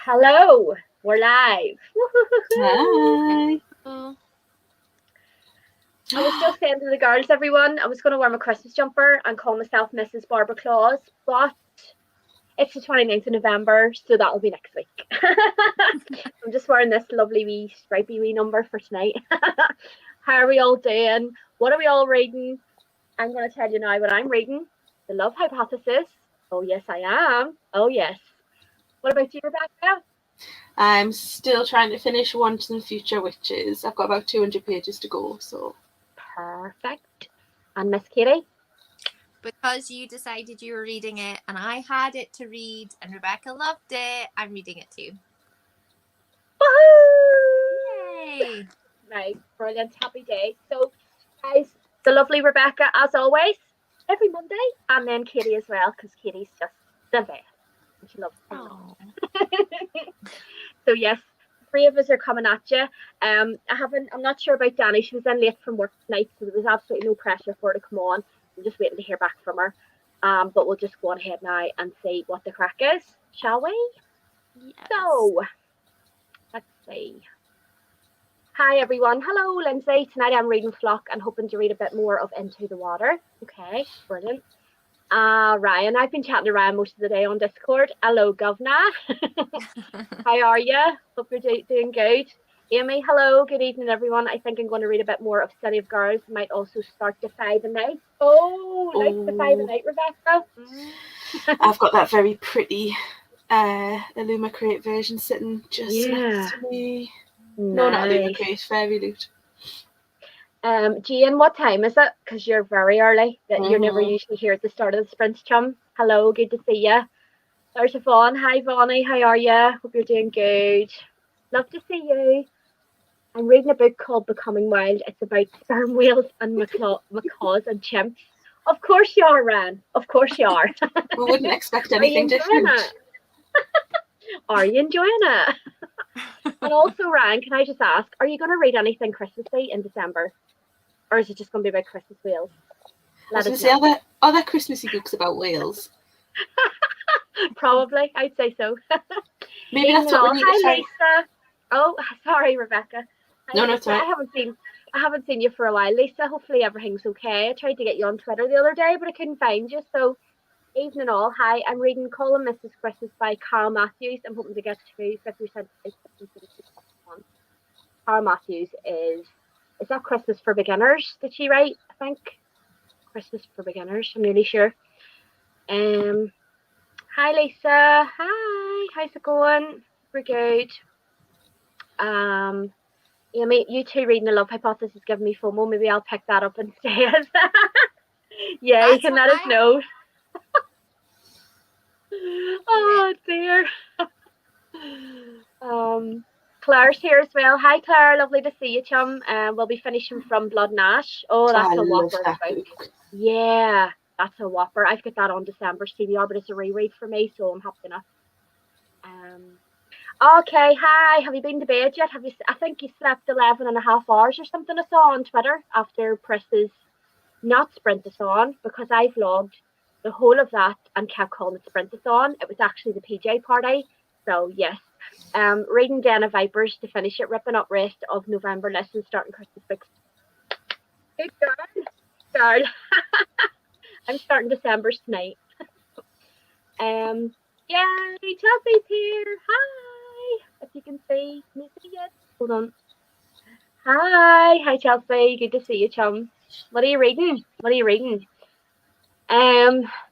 Hello, we're live. Hi. Oh, I was just saying to the girls, everyone, I was going to wear my Christmas jumper and call myself Mrs. Barbara Claus, but it's the 29th of November, so that'll be next week. I'm just wearing this lovely wee stripy wee number for tonight. How are we all doing? What are we all reading? I'm going to tell you now what I'm reading. The Love Hypothesis. Oh, yes, I am. Oh, yes. What about you, Rebecca? I'm still trying to finish Once and Future Witches. I've got about 200 pages to go, so. Perfect. And Miss Katie? because you decided you were reading it and I had it to read and Rebecca loved it, I'm reading it too. Woohoo! Yay! Right, brilliant, happy day. So, guys, the lovely Rebecca, as always, every Monday, and then Katie as well, because Katie's just the best. And she loves a lot. So, yes, three of us are coming at you. I'm not sure about Danny. She was in late from work tonight, so there was absolutely no pressure for her to come on. I'm just waiting to hear back from her. But we'll just go on ahead now and see what the crack is, shall we? Yes. So, let's see. Hi everyone. Hello, Lindsay. Tonight I'm reading Flock and hoping to read a bit more of Into the Water. Okay, brilliant. Ryan, I've been chatting to Ryan most of the day on Discord. Hello, Govna. How are you? Hope you're doing good. Amy, hello. Good evening, everyone. I think I'm going to read a bit more of City of Girls. Might also start Defy the Night. Oh, like Defy the Night, Rebecca. I've got that very pretty Illuma Crate version sitting just next to me. Nice. No, not Illuma Crate, Fairy Loot. Gian, what time is it? Because you're very early. That you're never usually here at the start of the sprint, chum. Hello, good to see you. There's Yvonne. Hi, Vonnie. How are you? Hope you're doing good. Love to see you. I'm reading a book called Becoming Wild. It's about sperm whales and macaws and chimps. Of course you are, Ran. Of course you are. We wouldn't expect anything different. Are you enjoying it? And also, Ryan, can I just ask, are you going to read anything Christmassy in December? Or is it just going to be about Christmas whales? I was going to say, are there Christmassy books about whales? Probably, I'd say so. Maybe that's what we need to try. Lisa. Oh, sorry, Rebecca. No, it's all right. I haven't seen you for a while, Lisa. Hopefully everything's okay. I tried to get you on Twitter the other day, but I couldn't find you. So, evening all. Hi, I'm reading Call and Mrs. Christmas by Carl Matthews. I'm hoping to get to 50% Carl Matthews is that Christmas for Beginners? Did she write? I think Christmas for Beginners. I'm nearly sure. Hi Lisa. Hi. How's it going? We're good. Amy, you two reading the Love Hypothesis giving me FOMO. Maybe I'll pick that up instead. Yeah, you can let us know. Oh dear. Claire's here as well. Hi Claire, lovely to see you, chum. We'll be finishing from Blood and Ash. Oh, that's a whopper. Yeah, that's a whopper. I've got that on December's TBR, but it's a reread for me, so I'm happy enough. Okay, hi. Have you been to bed yet? I think you slept 11 and a half hours or something I saw on Twitter after Pris's not Sprintathon, because I vlogged the whole of that and kept calling it Sprintathon. It was actually the PJ party. So yes. Reading Den of Vipers to finish it, ripping up rest of November lessons, starting Christmas books. Good girl. I'm starting December's tonight. Yay, Chelsea's here. Hi. If you can see me yet. Hold on. Hi Chelsea. Good to see you, chum. What are you reading?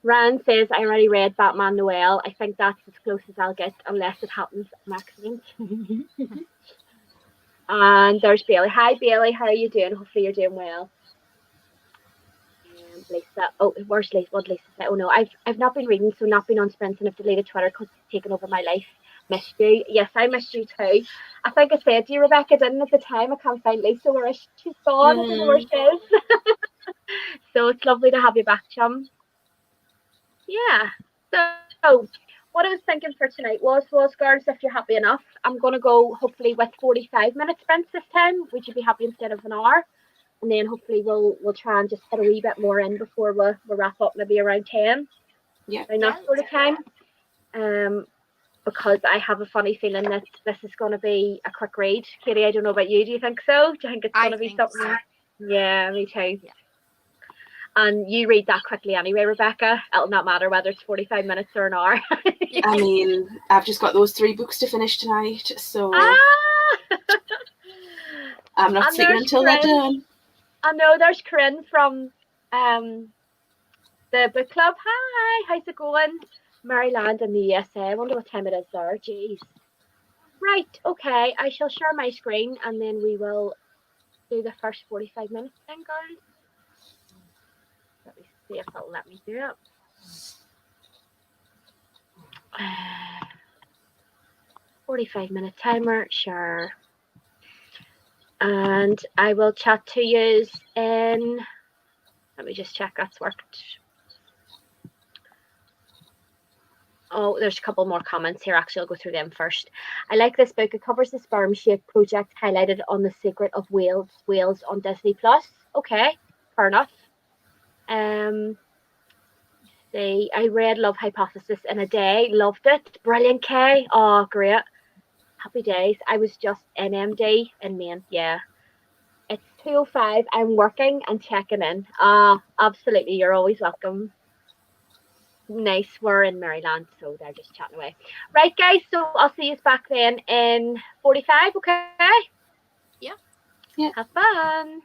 Rand says I already read Batman Noel. I think that's as close as I'll get unless it happens an accident. And there's Bailey. Hi Bailey, how are you doing? Hopefully you're doing well. Lisa. Oh, where's Lisa? What Lisa said? Oh no, I've not been reading, so not been on sprints and I've deleted Twitter because it's taken over my life. Missed you. Yes, I missed you too. I think I said to you, Rebecca, didn't at the time. I can't find Lisa where she's gone. I don't know where she is. So it's lovely to have you back, chum. Yeah. So what I was thinking for tonight was girls, if you're happy enough, I'm gonna go hopefully with 45-minute sprints this time. Would you be happy instead of an hour? And then hopefully we'll try and just get a wee bit more in before we wrap up, maybe around 10. Yeah. Around that sort of time. because I have a funny feeling that this is going to be a quick read. Katie, I don't know about you. Do you think so? Do you think it's going I to be think something? so. Yeah, me too. Yeah. And you read that quickly anyway, Rebecca. It'll not matter whether it's 45 minutes or an hour. Yeah. I mean, I've just got those 3 books to finish tonight, so Ah! I'm not And sleeping there's until they're Corinne. done. I know there's Corinne from the book club. Hi, how's it going? Maryland in the USA. I wonder what time it is there. Jeez. Right, okay. I shall share my screen and then we will do the first 45 minutes then, girls. Let me see if it'll let me do it. 45-minute timer, sure. And I will chat to you in, let me just check that's worked. Oh, there's a couple more comments here. Actually, I'll go through them first. I like this book. It covers the sperm shake project highlighted on The Secret of Wales on Disney Plus. Okay, fair enough. See, I read Love Hypothesis in a day. Loved it. Brilliant, Kay. Oh, great. Happy days. I was just in MD in Maine. Yeah. It's 2:05. I'm working and checking in. Absolutely. You're always welcome. Nice. We're in Maryland, so they're just chatting away. Right, guys. So I'll see you back then in 45. Okay. Yeah. Yeah. Have fun.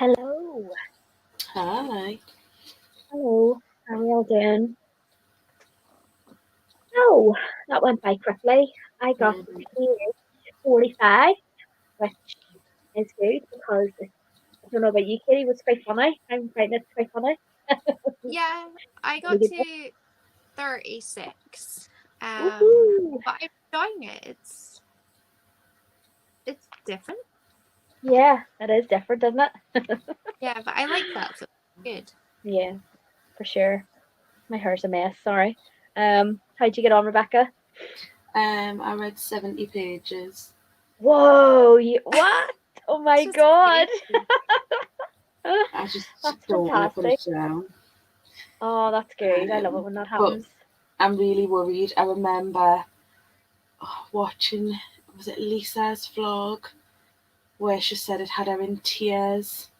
Hello. Hi. Hello. How are you all doing? Oh, that went by quickly. I got Mhm. to 45, which is good because I don't know about you, Katie, but it's quite funny. I'm finding it quite funny. Yeah, I Really got good. to 36. Woohoo! But I'm enjoying it. It's different. Yeah, it is different, isn't it? Yeah, but I like that, so it's good. Yeah, for sure. My hair's a mess, sorry. How'd you get on, Rebecca? I read 70 pages. Whoa, what? Oh my This is God. crazy. I just That's don't want to put fantastic. it down. Oh, that's good. I love it Um, when that but happens. I'm really worried. I remember watching, was it Lisa's vlog, where she said it had her in tears.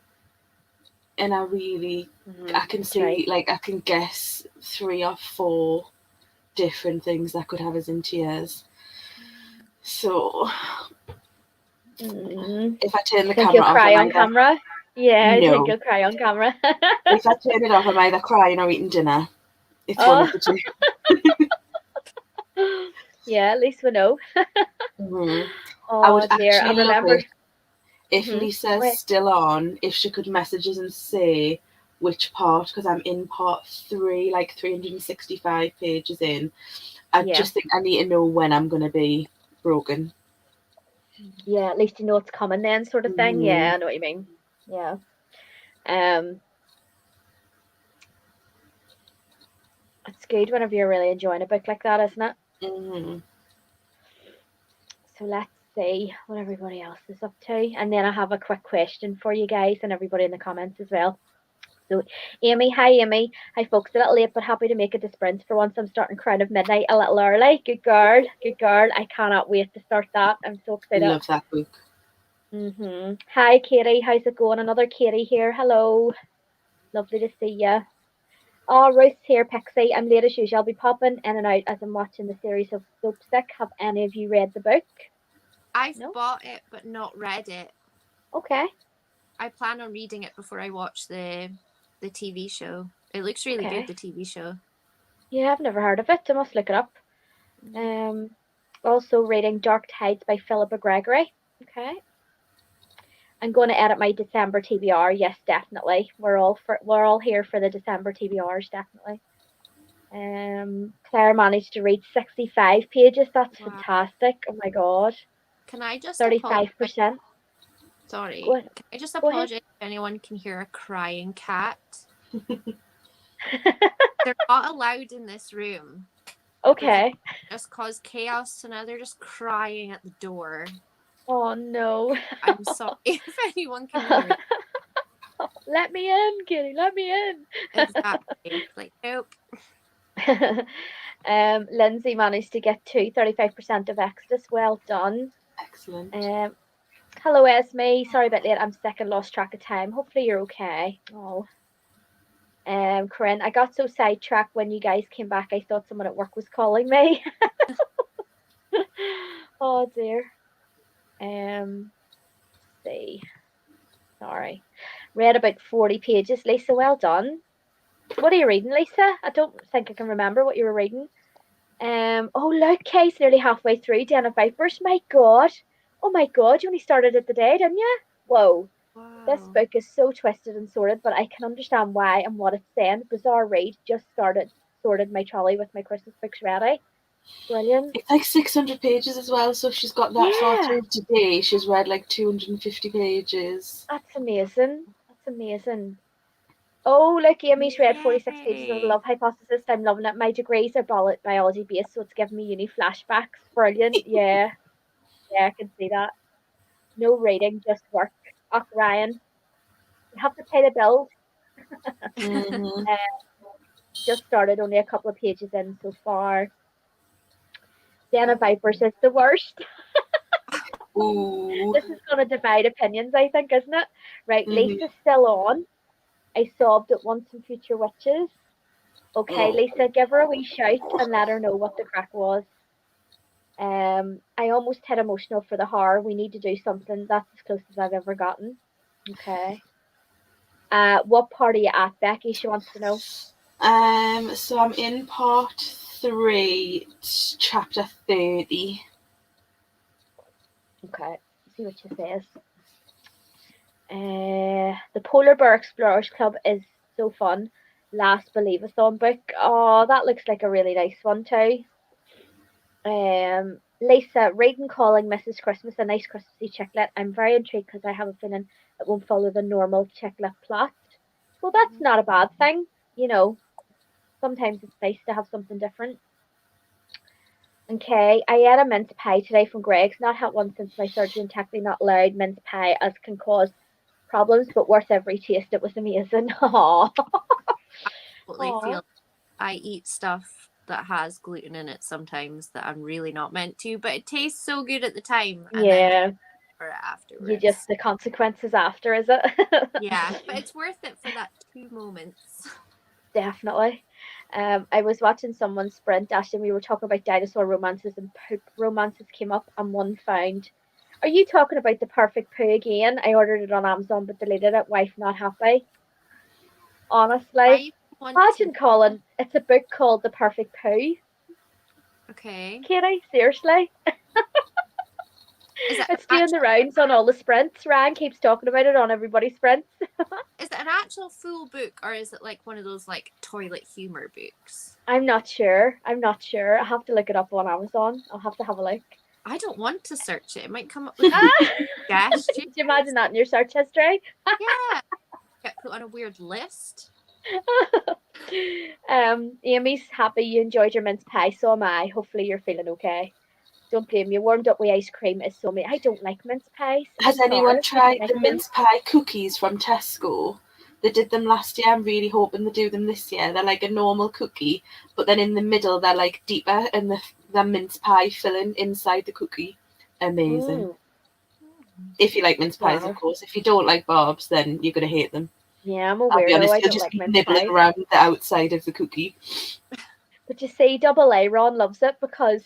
And I can That's right. see, like, I can guess 3 or 4 different things that could have us in tears. So Mm. if I turn the Think you'll camera off, cry I'm on either, camera? Yeah, I think no. you'll cry on camera. If I turn it off, I'm either crying or eating dinner. It's one Oh, of the two. yeah, at least we know. Hmm. I would Oh dear, I actually love remember. it if Hmm. Lisa's Wait, still on, if she could message us and say which part, because I'm in part 3, like 365 pages in. I yeah, just think I need to know when I'm going to be broken. yeah, at least you know it's coming then, sort of thing. Hmm. Yeah, I know what you mean. Yeah. Um, it's good whenever you're really enjoying a book like that, isn't it? Hmm. So let's see what everybody else is up to. And then I have a quick question for you guys and everybody in the comments as well. So, Amy, hi Amy. Hi folks, a little late but happy to make it to sprint. For once I'm starting Crown of Midnight a little early. Good girl, good girl. I cannot wait to start that. I'm so excited. Love that book. Hi Katie, how's it going? Another Katie here. Hello. Lovely to see you. Oh, Ruth's here, Pixie. I'm late as usual. I'll be popping in and out as I'm watching the series of Soapstick. Have any of you read the book? I've No? bought it but not read it. Okay. I plan on reading it before I watch the TV show. It looks really good, Okay. the TV show. Yeah, I've never heard of it. I must look it up. Um, also reading Dark Tides by Philippa Gregory. Okay. I'm going to edit my December TBR. Yes, definitely. We're all here for the December TBRs, definitely. Claire managed to read 65 pages. That's Wow. fantastic. Oh my god. Can I just apologize? 35%. Go Sorry. ahead. Can I just Go ahead. apologize if anyone can hear a crying cat? They're not allowed in this room because Okay. just cause chaos, so now they're just crying at the door. Oh no. I'm sorry if anyone can hear it. Let me in, Kitty. Let me in. Exactly. Like, nope. Lindsay managed to get to 35% of Exodus. Well done. Excellent. Um, hello, Esme. Sorry about late. I'm sick and lost track of time. Hopefully you're okay. Oh. Corinne, I got so sidetracked when you guys came back. I thought someone at work was calling me. Oh dear. See. Sorry. Read about 40 pages. Lisa, well done. What are you reading, Lisa? I don't think I can remember what you were reading. Oh look, Kay's nearly halfway through Den of Vipers. My God. Oh my God, you only started it today, didn't you? Whoa. This Wow. book is so twisted and sorted, but I can understand why and what it's saying. Bizarre read. Just sorted my trolley with my Christmas books ready. Brilliant. It's like 600 pages as well, so if she's got that far Yeah, through today, she's read like 250 pages. that's amazing. That's amazing. Oh, look, Amy's read 46 pages of the Yay. Love Hypothesis. I'm loving it. My degrees are biology based, so it's giving me uni flashbacks. Brilliant. Yeah, yeah, I can see that. No reading, just work. Oh, Ryan, you have to pay the bills. Hmm. Uh, just started only a couple of pages in so far. Den of Vipers is the worst. Ooh. This is going to divide opinions, I think, isn't it? Right, Hmm. Lisa's still on. I sobbed at Once and Future Witches. Okay, Oh. Lisa, give her a wee shout and let her know what the crack was. I almost hit emotional for the horror. We need to do something. That's as close as I've ever gotten. Okay. What part are you at, Becky? She wants to know. So I'm in part 3, chapter 30. Okay, see what she says. The Polar Bear Explorers Club is so fun. Last Believe-a-thon book. Oh, that looks like a really nice one too. Lisa, reading Calling Mrs. Christmas, a nice Christmassy chicklet. I'm very intrigued because I have a feeling it won't follow the normal chicklet plot. Well, that's not a bad thing, you know. Sometimes it's nice to have something different. Okay, I ate a mince pie today from Greg's. Not had one since my surgery and technically not allowed mince pie as can cause problems, but worth every taste. It was amazing. Aww. Totally feel I eat stuff that has gluten in it sometimes that I'm really not meant to, but it tastes so good at the time, and then Yeah, for it you afterwards. just the consequences after, is it? Yeah, but it's worth it for that 2 moments. Definitely. I was watching someone sprint, Ashley, and we were talking about dinosaur romances, and poop romances came up, and one found. Are you talking about The Perfect Poo again? I ordered it on Amazon but deleted it. Wife not happy. Honestly. I want to. Imagine Colin. It's a book called The Perfect Poo. Okay. Katie, seriously? Is it It's doing actual? the rounds on all the sprints. Ryan keeps talking about it on everybody's sprints. Is it an actual full book, or is it like one of those like toilet humor books? I'm not sure. I'm not sure. I have to look it up on Amazon. I'll have to have a look. I don't want to search it. It might come up with Ah! suggestions. Could you imagine that in your search history? Yeah, get put on a weird list. Amy's happy you enjoyed your mince pie, so am I. Hopefully you're feeling okay. Don't blame me. Warmed up with ice cream is so me. I don't like mince pies. Has I'm anyone sorry. I don't tried like the them. mince pie cookies from Tesco? They did them last year. I'm really hoping they do them this year. They're like a normal cookie, but then in the middle they're like deeper, and the mince pie filling inside the cookie. Amazing. Mm, If you like mince pies, of wow. course. If you don't like barbs, then you're gonna hate them. Yeah, I'm a I'll be weirdo. honest, I you'll don't just like be mince nibbling pies. around the outside of the cookie. But you see, Double A Ron loves it because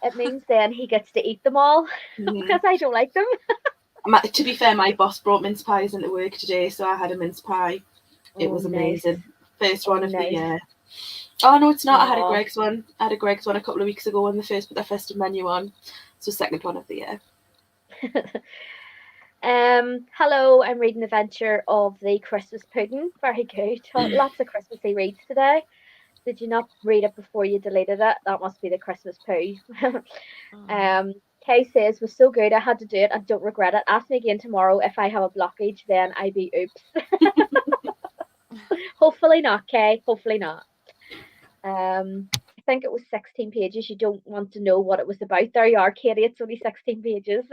it means then he gets to eat them all Mm-hmm. because I don't like them. To be fair, my boss brought mince pies into work today, so I had a mince pie. It Oh, was nice. amazing. First Oh, one of the nice. year. Oh no, it's not. I had a Oh. Greg's one. I had a Greg's one a couple of weeks ago when they first put their festive menu on. So second one of the year. Hello, I'm reading Adventure of the Christmas Pudding. Very good. Lots of Christmassy reads today. Did you not read it before you deleted it? That must be the Christmas poo. Oh. um, Kay says was so good I had to do it and don't regret it. Ask me again tomorrow if I have a blockage. Then I be oops. Hopefully not, Kay. Hopefully not. I think it was 16 pages. You don't want to know what it was about. There you are, Katie. It's only 16 pages.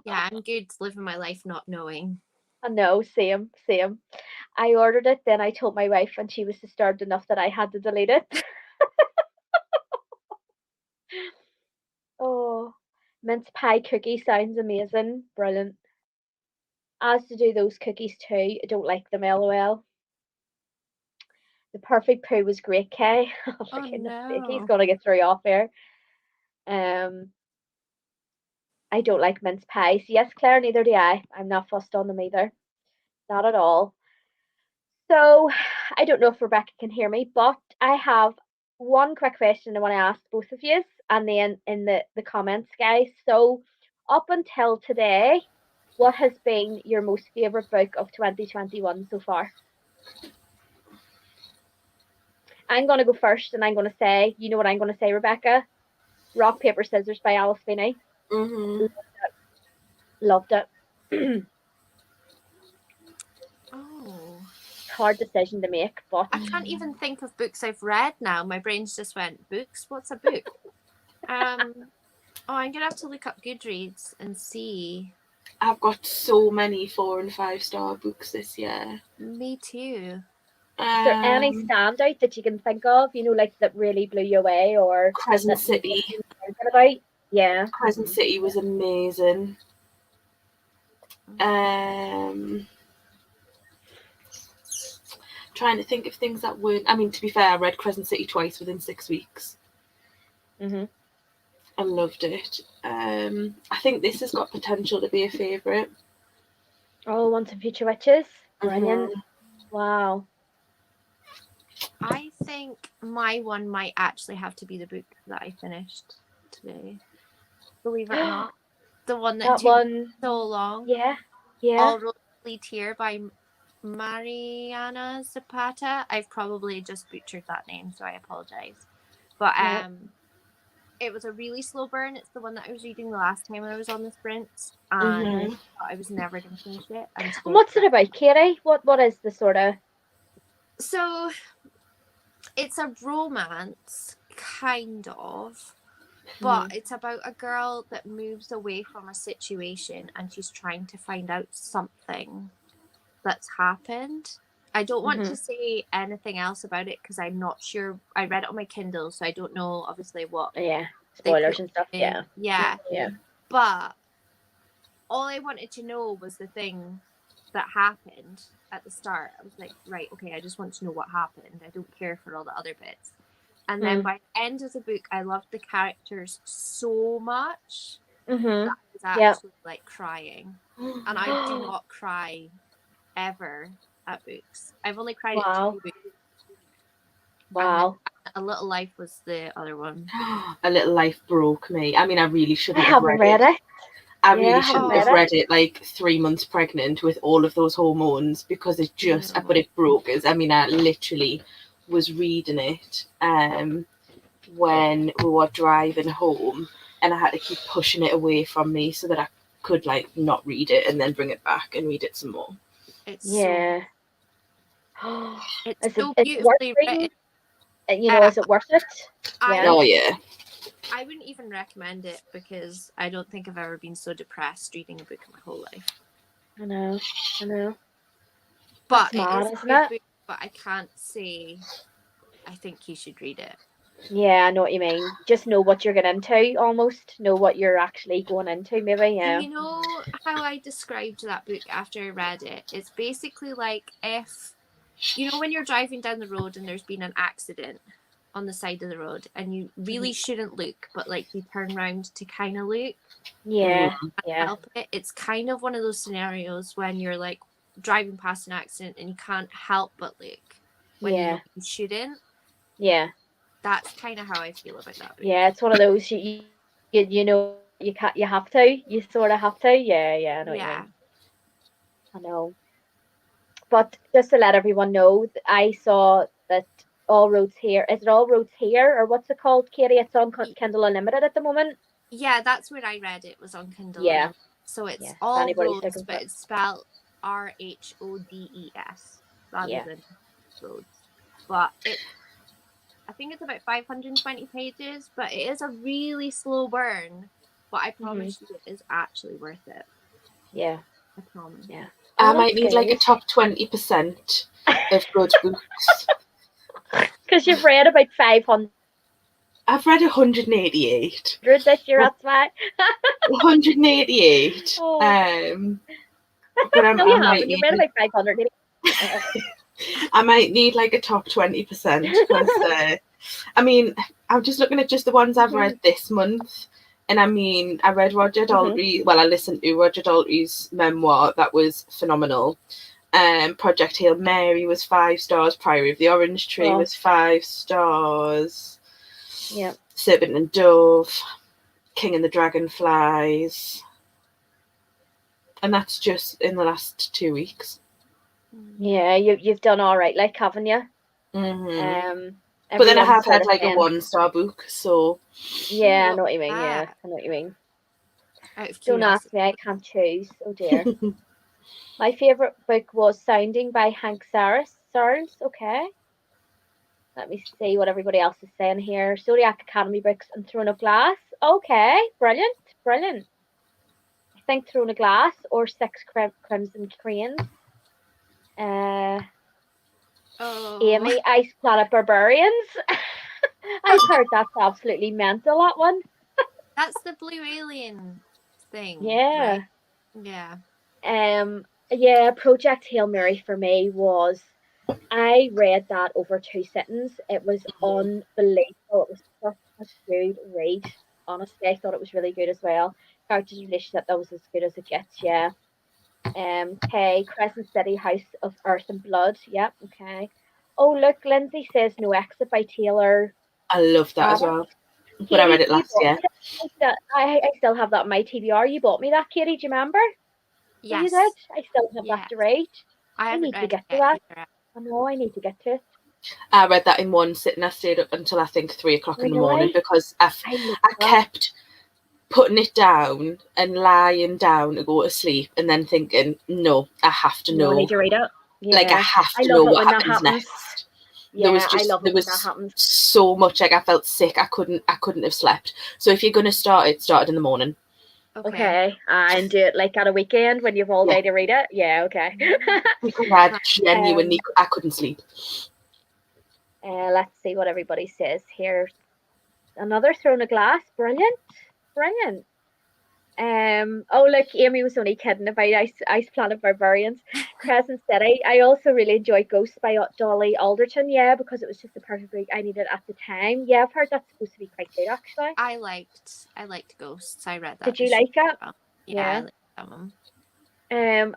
Yeah, I'm good living my life not knowing. I know, same, same. I ordered it, then I told my wife, and she was disturbed enough that I had to delete it. Oh, mince pie cookie sounds amazing. Brilliant. As to do those cookies too. I don't like them, lol. The perfect poo was great, Kay. Oh, for Oh goodness sake, he's no. gonna get through off here. Um, I don't like mince pies. Yes, Claire, neither do I. I'm not fussed on them either. Not at all. So, I don't know if Rebecca can hear me, but I have one quick question I want to ask both of you, and then in the comments, guys. So, up until today, what has been your most favorite book of 2021 so far? I'm going to go first, and I'm going to say, you know what I'm going to say, Rebecca? Rock, Paper, Scissors by Alice Finney. Mm-hmm. Loved it. Oh. Hard decision to make, but I can't even think of books I've read now. My brain's just went, books? What's a book? Oh, I'm gonna have to look up Goodreads and see. I've got so many 4 and 5 star books this year. Me too. is there any Um, standout that you can think of, like that really blew you away or Crescent that you've City. just been thinking about? Yeah. Crescent City was amazing. Um, Trying to think of things that weren't. I mean, to be fair, I read Crescent City twice within 6 weeks. Mm-hmm. I loved it. I think this has got potential to be a favourite. Oh, Once and Future Witches. Mm-hmm. Brilliant. Wow. I think my one might actually have to be the book that I finished today. Believe it or not. The one that That took one. so long. Yeah. Yeah. All Roads Lead Here by Mariana Zapata. I've probably just butchered that name, so I apologize. But No. it was a really slow burn. It's the one that I was reading the last time I was on the sprint, and I thought I was never going to finish it. And what's it about, Katie? What is the sort of? So it's a romance, kind of, but it's about a girl that moves away from a situation and she's trying to find out something that's happened. I don't want to say anything else about it because I'm not sure. I read it on my Kindle, so I don't know obviously what Spoilers and stuff. Yeah. Yeah. But all I wanted to know was the thing that happened at the start. I was like, right, okay, I just want to know what happened. I don't care for all the other bits. And then by the end of the book, I loved the characters so much that I was actually like crying. And I do not cry ever at books. I've only cried at 2 books. Wow. And A Little Life was the other one. A Little Life broke me. I mean, I really shouldn't have haven't read it. I really shouldn't have read it like 3 months pregnant with all of those hormones because it just, but it broke us. I mean, I literally was reading it when we were driving home, and I had to keep pushing it away from me so that I could like not read it and then bring it back and read it some more. It's it's so beautifully written. You know, is it worth it? Oh yeah. I wouldn't even recommend it because I don't think I've ever been so depressed reading a book in my whole life. I know. But That's mad, it is a isn't good it? book, but I can't say I think you should read it. Yeah, I know what you mean. Just know what you're getting into, almost. Know what you're actually going into, maybe, yeah. You know how I described that book after I read it? It's basically like if, you know, when you're driving down the road and there's been an accident on the side of the road and you really shouldn't look, but like you turn around to kind of look. Yeah. Help it. It's kind of one of those scenarios when you're like driving past an accident and you can't help but look when you know you shouldn't. Yeah. That's kind of how I feel about that book. Yeah, it's one of those you know you have to. You sort of have to. Yeah, I know what you mean. I know. But just to let everyone know, I saw that All Roads Here. Is it All Roads Here or what's it called, Katie? It's on Kindle Unlimited at the moment. Yeah, that's where I read it. Was on Kindle. Yeah. So it's All Roads, but it's spelled RHODES rather than roads. But I think it's about 520 pages, but it is a really slow burn. But I promise you, it is actually worth it. Yeah. I promise. Yeah. I might need like a top 20% of good books. Because you've read about 500. I've read 188. This year, that's why. 188. But no, you haven't. You read about 500. I might need like a top 20% because I mean, I'm just looking at just the ones I've read this month. And I mean, I read Roger Daltrey. Well, I listened to Roger Daltrey's memoir. That was phenomenal. Project Hail Mary was 5 stars. Priory of the Orange Tree was 5 stars. Yeah. Serpent and Dove, King and the Dragonflies. And that's just in the last 2 weeks. Yeah, you've done all right, like, haven't you? But then I have had like a 1-star book, so yeah, I know what you mean. Yeah, I know what you mean. Don't ask me, I can't choose. Oh dear. My favorite book was Sounding by Hank Sarles. Okay. Let me see what everybody else is saying here. Zodiac Academy books and Throne of Glass. Okay, brilliant. I think Throne of Glass or Six Crimson Cranes. Amy, Ice Planet Barbarians. I've heard that's absolutely mental, that one. That's the Blue Alien thing. Yeah. Right? Yeah, Project Hail Mary for me was, I read that over 2 sittings. It was unbelievable. It was such a good read. Honestly, I thought it was really good as well. Characters' relationship, that was as good as it gets, yeah. K, Crescent City, House of Earth and Blood. Yep, okay. Oh, look, Lindsay says No Exit by Taylor I love that as Abbott. well. But I read Katie, it you last bought year. me that. I still have that on my TBR. You bought me that, Katie. Do you remember? So you did. Yes. I still have that Yes. to read. I I haven't need to read it get to yet that. either. I know I need to get to it. I read that in one sitting. I stayed up until I think 3 o'clock in the morning Really? because I love I that. kept putting it down and lying down to go to sleep and then thinking, no, I have to No, I need know. to read it. Like, I Yeah. have I to know love it what when that happens happens. next. Yeah, I love There it when that was happens. so much, like, I felt sick. I couldn't have slept. So if you're gonna start it in the morning. Okay. And do it like at a weekend when you've all Yeah. day to read it. Yeah, okay. Because I genuinely I couldn't sleep. Let's see what everybody says here. Another Throne of Glass. Brilliant. Brilliant. Oh look, Amy was only kidding about Ice Planet Barbarians. Crescent City. I also really enjoyed Ghosts by Dolly Alderton, yeah, because it was just the perfect book I needed at the time. Yeah, I've heard that's supposed to be quite good actually. I liked Ghosts. I read that. Did you like it? Yeah, I liked that one.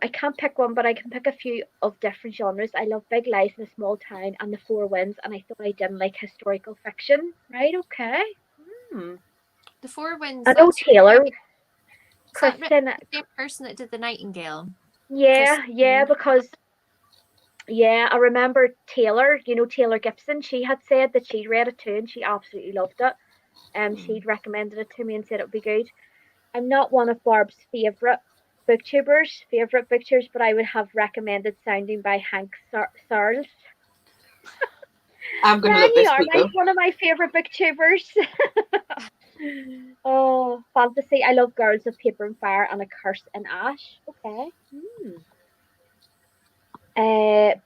I can't pick one, but I can pick a few of different genres. I love Big Lies in a Small Town and The Four Winds, and I thought I didn't like historical fiction. Right, okay. The Four Winds. I know That's Taylor. Kristen. Kristen. The same person that did The Nightingale. Yeah, because I remember Taylor, Taylor Gibson, she had said that she'd read it too and she absolutely loved it. She'd recommended it to me and said it would be good. I'm not one of Barb's favorite booktubers, but I would have recommended Sounding by Hank Searles. I'm gonna Man, look you this are week though. one of my favorite booktubers. Oh, fantasy. I love Girls of Paper and Fire and A Curse in Ash. Okay.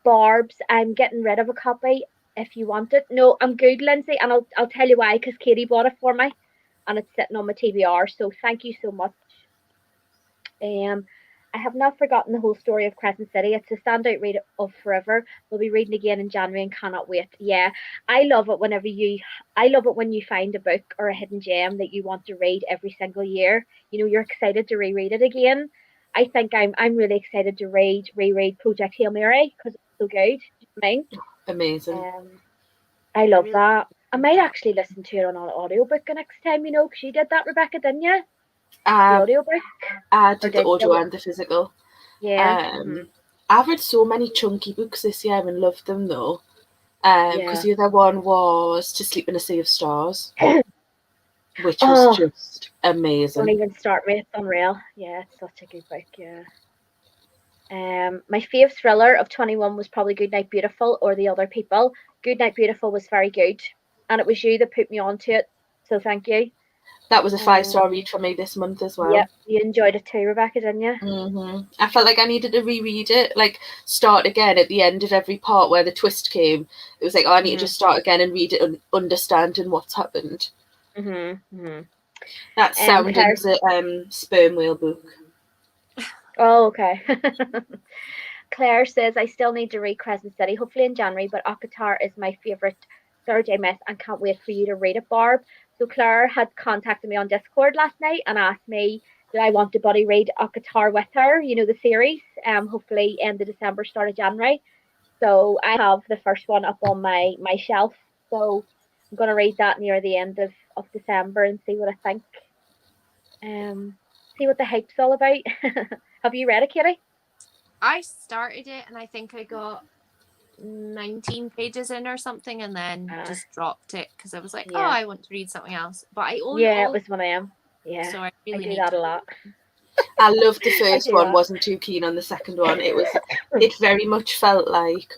Barb's. I'm getting rid of a copy if you want it. No, I'm good, Lindsay, and I'll tell you why. Because Katie bought it for me, and it's sitting on my TBR. So thank you so much. I have not forgotten the whole story of Crescent City. It's a standout read of forever. We'll be reading again in January and cannot wait. Yeah, I love it I love it when you find a book or a hidden gem that you want to read every single year. You're excited to reread it again. I think I'm really excited to reread Project Hail Mary because it's so good. Do you know what I mean? Amazing. I love really that. I might that. actually listen to it on an audiobook next time, because you did that, Rebecca, didn't you? The I audiobook. did the audio and the physical. Yeah. I've read so many chunky books this year and loved them though. Because the other one was To Sleep in a Sea of Stars, which was just amazing. Don't even start me. It's unreal. Yeah, it's such a good book. Yeah. My fave thriller of 21 was probably Goodnight Beautiful or The Other People. Goodnight Beautiful was very good, and it was you that put me onto it. So thank you. That was a 5-star read for me this month as well. Yep, you enjoyed it too, Rebecca, didn't you? I felt like I needed to reread it, like start again at the end of every part where the twist came. It was like, I need to just start again and read it and understanding what's happened. That sounded a sperm whale book. Oh, okay. Claire says, I still need to read Crescent City, hopefully in January, but Akatar is my favourite Thursday myth and can't wait for you to read it, Barb. So Claire had contacted me on Discord last night and asked me, did I want to buddy read Akatar with her, the series, hopefully end of December, start of January. So I have the first one up on my shelf. So I'm going to read that near the end of December and see what I think. See what the hype's all about. Have you read it, Katie? I started it and I think I got 19 pages in or something and then just dropped it because I was like, oh, I want to read something else. But I own it was one of them. Yeah, so I really do that a lot. I loved the first one, wasn't too keen on the second one. It very much felt like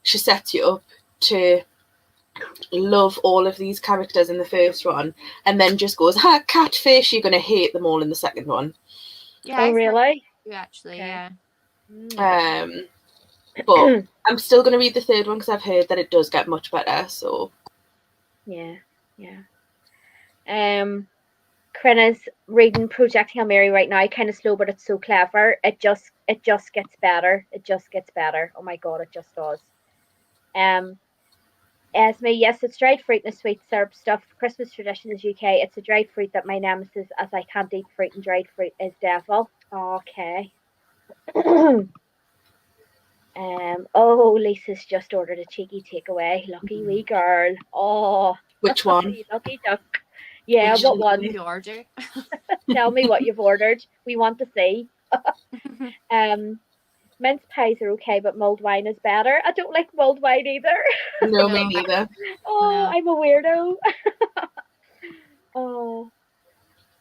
she sets you up to love all of these characters in the first one and then just goes, catfish, you're going to hate them all in the second one. Yeah. Oh, really? You actually, yeah. But I'm still going to read the third one because I've heard that it does get much better, so. Yeah. Krenna's reading Project Hail Mary right now, kind of slow, but it's so clever. It just gets better. It just gets better. Oh my god, it just does. Esme, yes, it's dried fruit and a sweet syrup stuff. Christmas tradition is UK. It's a dried fruit that my nemesis, as I can't eat fruit and dried fruit, is devil. Okay. Oh, Lisa's just ordered a cheeky takeaway. Lucky wee girl. Oh, Which one? you lucky duck. Yeah, Which what What one? did you order? Tell me what you've ordered. We want to see. Um, mince pies are okay, but mulled wine is better. I don't like mulled wine either. No, me No, neither. Oh, no. I'm a weirdo. Oh,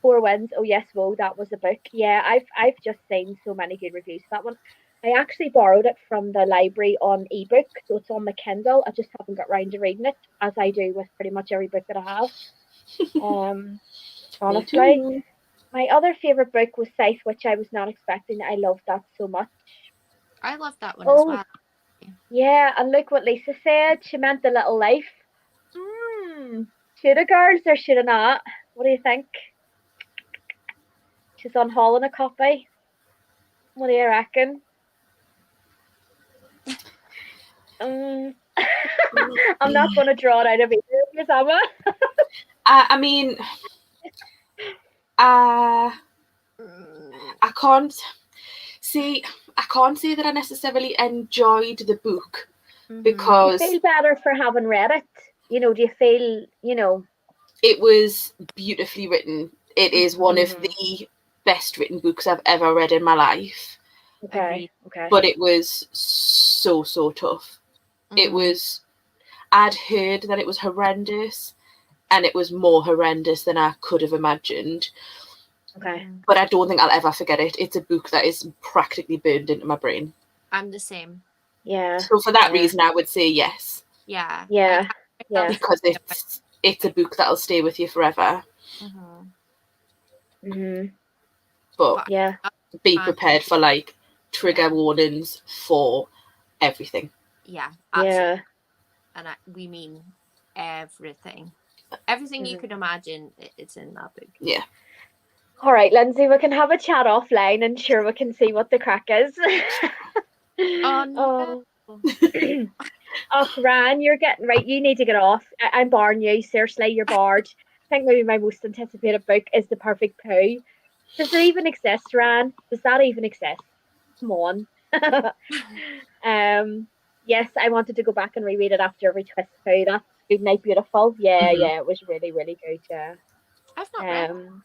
Four Winds. Oh yes, whoa, that was a book. Yeah, I've just seen so many good reviews for that one. I actually borrowed it from the library on ebook, so it's on my Kindle. I just haven't got round to reading it, as I do with pretty much every book that I have. Um, Me honestly, too. my other favorite book was Scythe, which I was not expecting. I loved that so much. I love that one as Oh well. yeah, and look what Lisa said. She meant the little life. Hmm. Shoulda girls or shoulda not? What do you think? She's on hauling a copy. What do you reckon? Um, I'm not going to draw it out of either, am I? I mean, uh, Mm, I can't see. I can't say that I necessarily enjoyed the book mhm. Do you because feel better for having read it? Do you feel, it was beautifully written. It is one of hmm the best written books I've ever read in my life. okay, Agreed. okay. But it was so tough. It Mhm. was. I'd heard that it was horrendous, and it was more horrendous than I could have imagined. Okay. Mhm. But I don't think I'll ever forget it. It's a book that is practically burned into my brain. I'm the same. Yeah. So for that Yeah. reason, I would say yes, Yeah, I Yeah. catch myself Yeah. because thinking about it's a book that'll stay with you forever. Mhm. hmm But But Yeah. I be love prepared for like trigger yeah, warnings for everything. yeah, absolutely. Yeah. And we mean everything. Everything you hmm could imagine, it's in that book. Yeah. All right, Lindsay, we can have a chat offline and sure we can see what the crack is. Oh no. Oh. Oh, Ran, you're getting right. You need to get off. I'm barring you. Seriously, you're barred. I think maybe my most anticipated book is The Perfect Poo. Does it even exist, Ran? Does that even exist? Come on. um, yes, I wanted to go back and reread it after every twist poo. That's Good Night Beautiful. Yeah, Hmm. yeah, it was really, really good. Yeah. I've not read. Um,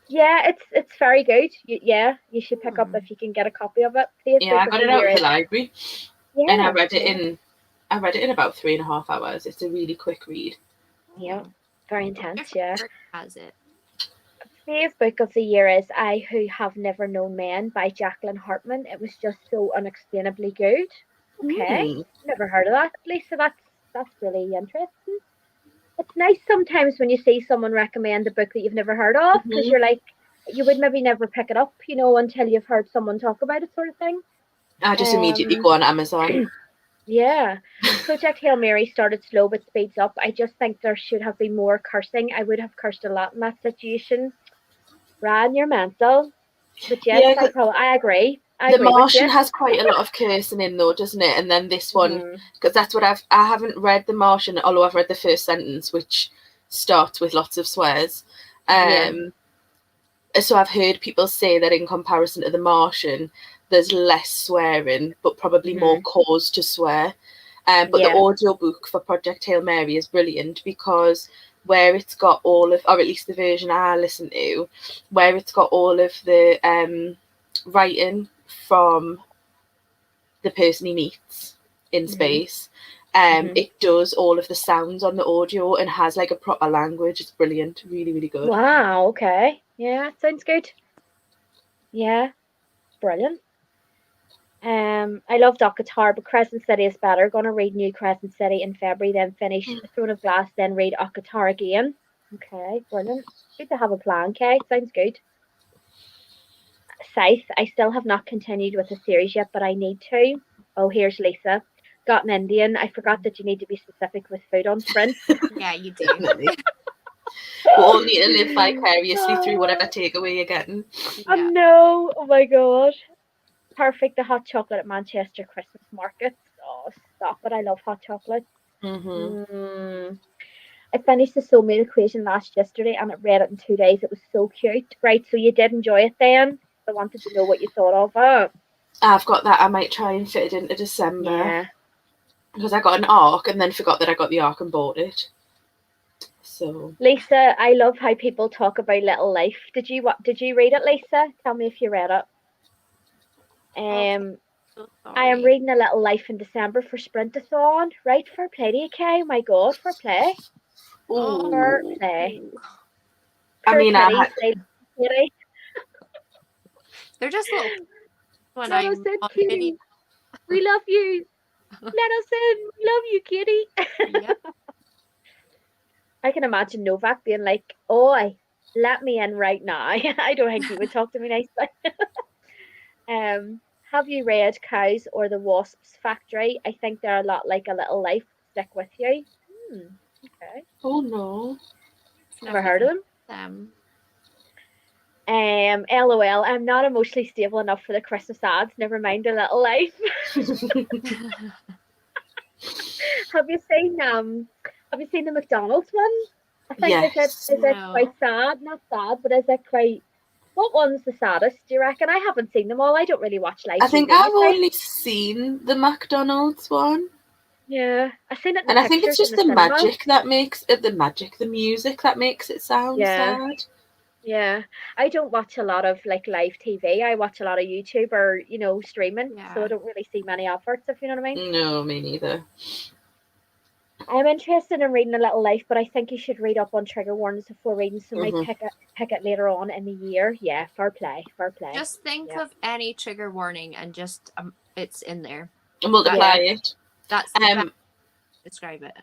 yeah, it's very good. Yeah, you should pick up Hmm. if you can get a copy of it. Today's Yeah, book I of got the it out year of the is library, and yeah, yeah, I read it in about 3.5 hours. It's a really quick read. yeah. Oh. Very What intense. different Yeah. version has it? Today's book of the year is I Who Have Never Known Men by Jacqueline Hartman. It was just so unexplainably good. Okay. Hmm. Never heard of that, Lisa. That's really interesting. It's nice sometimes when you see someone recommend a book that you've never heard of because Hmm. you're like you would maybe never pick it up, until you've heard someone talk about it sort of thing. I just immediately Um go on Amazon. yeah. Project Hail Mary started slow but speeds up. I just think there should have been more cursing. I would have cursed a lot in that situation. Ran, you're mental. But yes, Yeah, I agree. I The agree with Martian you. has quite a lot of cursing in though, doesn't it? And then this one, hmm because that's what I haven't read The Martian, although I've read the first sentence, which starts with lots of swears. Yeah. Um, so I've heard people say that in comparison to The Martian, there's less swearing, but probably more hmm cause to swear. But the Yeah. audiobook for Project Hail Mary is brilliant because where it's got all of, or at least the version I listen to, where it's got all of the writing from the person he meets in hmm space. hmm It does all of the sounds on the audio and has like a proper language. It's brilliant, really, really good. Wow. Okay. Yeah. Sounds good. Yeah. Brilliant. I love Akatar, but Crescent City is better. Gonna read New Crescent City in February, then finish Throne of Glass, then read Akatar again. Okay. Brilliant. Good to have a plan, Kay. Sounds good. Scythe, I still have not continued with the series yet, but I need to. Oh, here's Lisa. Got an Indian. I forgot that you need to be specific with food on Sprint. Yeah, you do. Definitely. We all need to live vicariously through whatever Oh, takeaway you're getting. I Yeah. know. Oh my god. Perfect. The hot chocolate at Manchester Christmas markets. Oh, stop it. I love hot chocolate. Hmm. Mm. I finished the soulmate equation last yesterday and I read it in 2 days. It was so cute. Right, so you did enjoy it then? I wanted to know what you thought of it. I've got that. I might try and fit it into December. Yeah. Because I got an ARC and then forgot that I got the ARC and bought it. So Lisa, I love how people talk about Little Life. Did you read it, Lisa? Tell me if you read it. So I am sorry. reading A Little Life in December for Sprintathon. Right, for play to you, Kay. My God, for play. Oh. For play. I Poor mean, kitties. They kitty. They're just little when Let us I'm in, on video. kitty. We love you. Let us in. We love you, kitty. Yeah. I can imagine Novak being like, "Oi, let me in right now." I don't think he would talk to me nicely. Have you read Cows or the Wasps Factory? I think they're a lot like A Little Life. Stick with you. Okay. oh no. Never heard of them. Them. LOL. I'm not emotionally stable enough for the Christmas ads. Never mind A Little Life. Have you seen the McDonald's one? I think Yes. is it No. quite sad? Not sad, but is it quite what one's the saddest, do you reckon? I haven't seen them all. I don't really watch live I think TV, you I've see. only seen the McDonald's one. Yeah. I seen it in And the I think it's pictures in just the the cinema. magic that makes it the music that makes it sound Yeah. sad. Yeah. I don't watch a lot of like live TV. I watch a lot of YouTube or, streaming. So I Yeah. don't really see many adverts, if you know what I mean. No, me neither. I'm interested in reading A Little Life, but I think you should read up on trigger warnings before reading, so might Mhm. pick it later on in the year. Yeah, fair play, fair play. Just think Yeah. of any trigger warning and just it's in there. And multiply Yeah. it. That's the best Um way to describe it.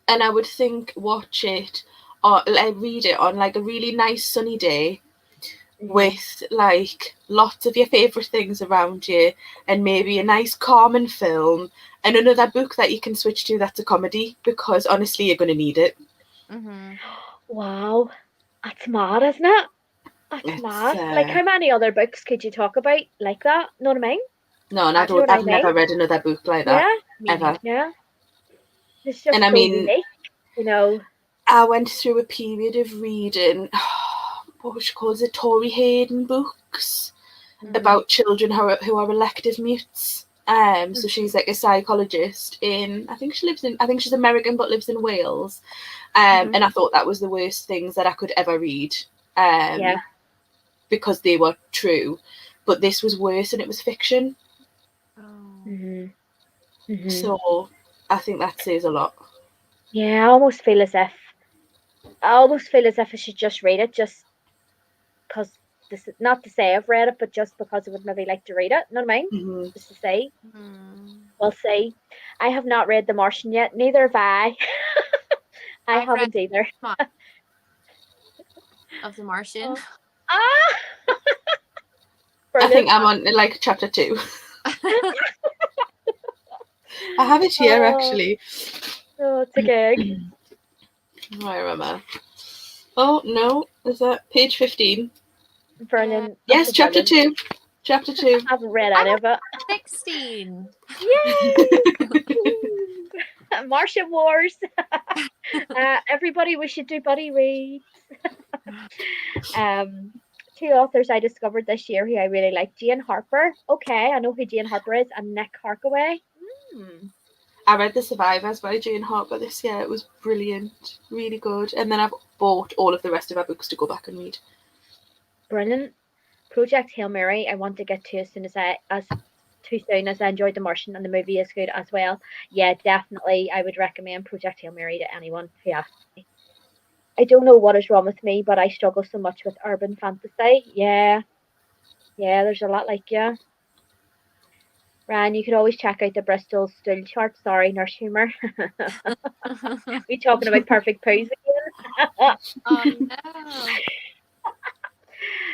and I would think watch it or like read it on like a really nice sunny day Mhm. with like lots of your favourite things around you and maybe a nice calming film and another book that you can switch to that's a comedy because honestly you're going to need it. Mm-hmm. Wow, that's mad, isn't it? That's It's mad. Like, how many other books could you talk about like that? Know what I mean? no, and Do you know what I I've mean? never read another book like that Yeah, Me neither. ever. yeah. It's And just I so mean, unique. I went through a period of reading what was she called, the Tory Hayden books about children who are elective mutes. So she's like a psychologist I think she's American but lives in Wales. Mhm. And I thought that was the worst things that I could ever read. Yeah. Because they were true. But this was worse and it was fiction. Oh. Mhm. Mhm. So I think that says a lot. Yeah, I almost feel as if I should just read it, just because this not to say I've read it, but just because I would maybe like to read it. Know what I mean? Mm-hmm. Just to say. Mm. We'll see. I have not read The Martian yet. Neither have I. I I've read haven't either. one of The Martian. Oh. Ah, I think brilliant. I'm on like chapter 2. I have it here Oh, actually. oh, it's a gig. Where am I? Oh no, is that page 15? Brilliant. Yes, That's chapter brilliant. 2. Chapter 2. I haven't read I'm any on of it. 16. Yay! Martian Wars. Everybody, we should do buddy reads. Um, two authors I discovered this year who I really like: Jane Harper. Okay, I know who Jane Harper is, and Nick Harkaway. I read The Survivors by Jane Harper this year. It was brilliant, really good. And then I've bought all of the rest of her books to go back and read. Brilliant. Project Hail Mary. I want to get to as too soon as I enjoyed The Martian and the movie is good as well. Yeah, definitely. I would recommend Project Hail Mary to anyone who asks me. I don't know what is wrong with me, but I struggle so much with urban fantasy. Yeah, there's a lot like you. Ryan, you could always check out the Bristol stool chart. Sorry, nurse humour. We talking about perfect poos again. Oh no.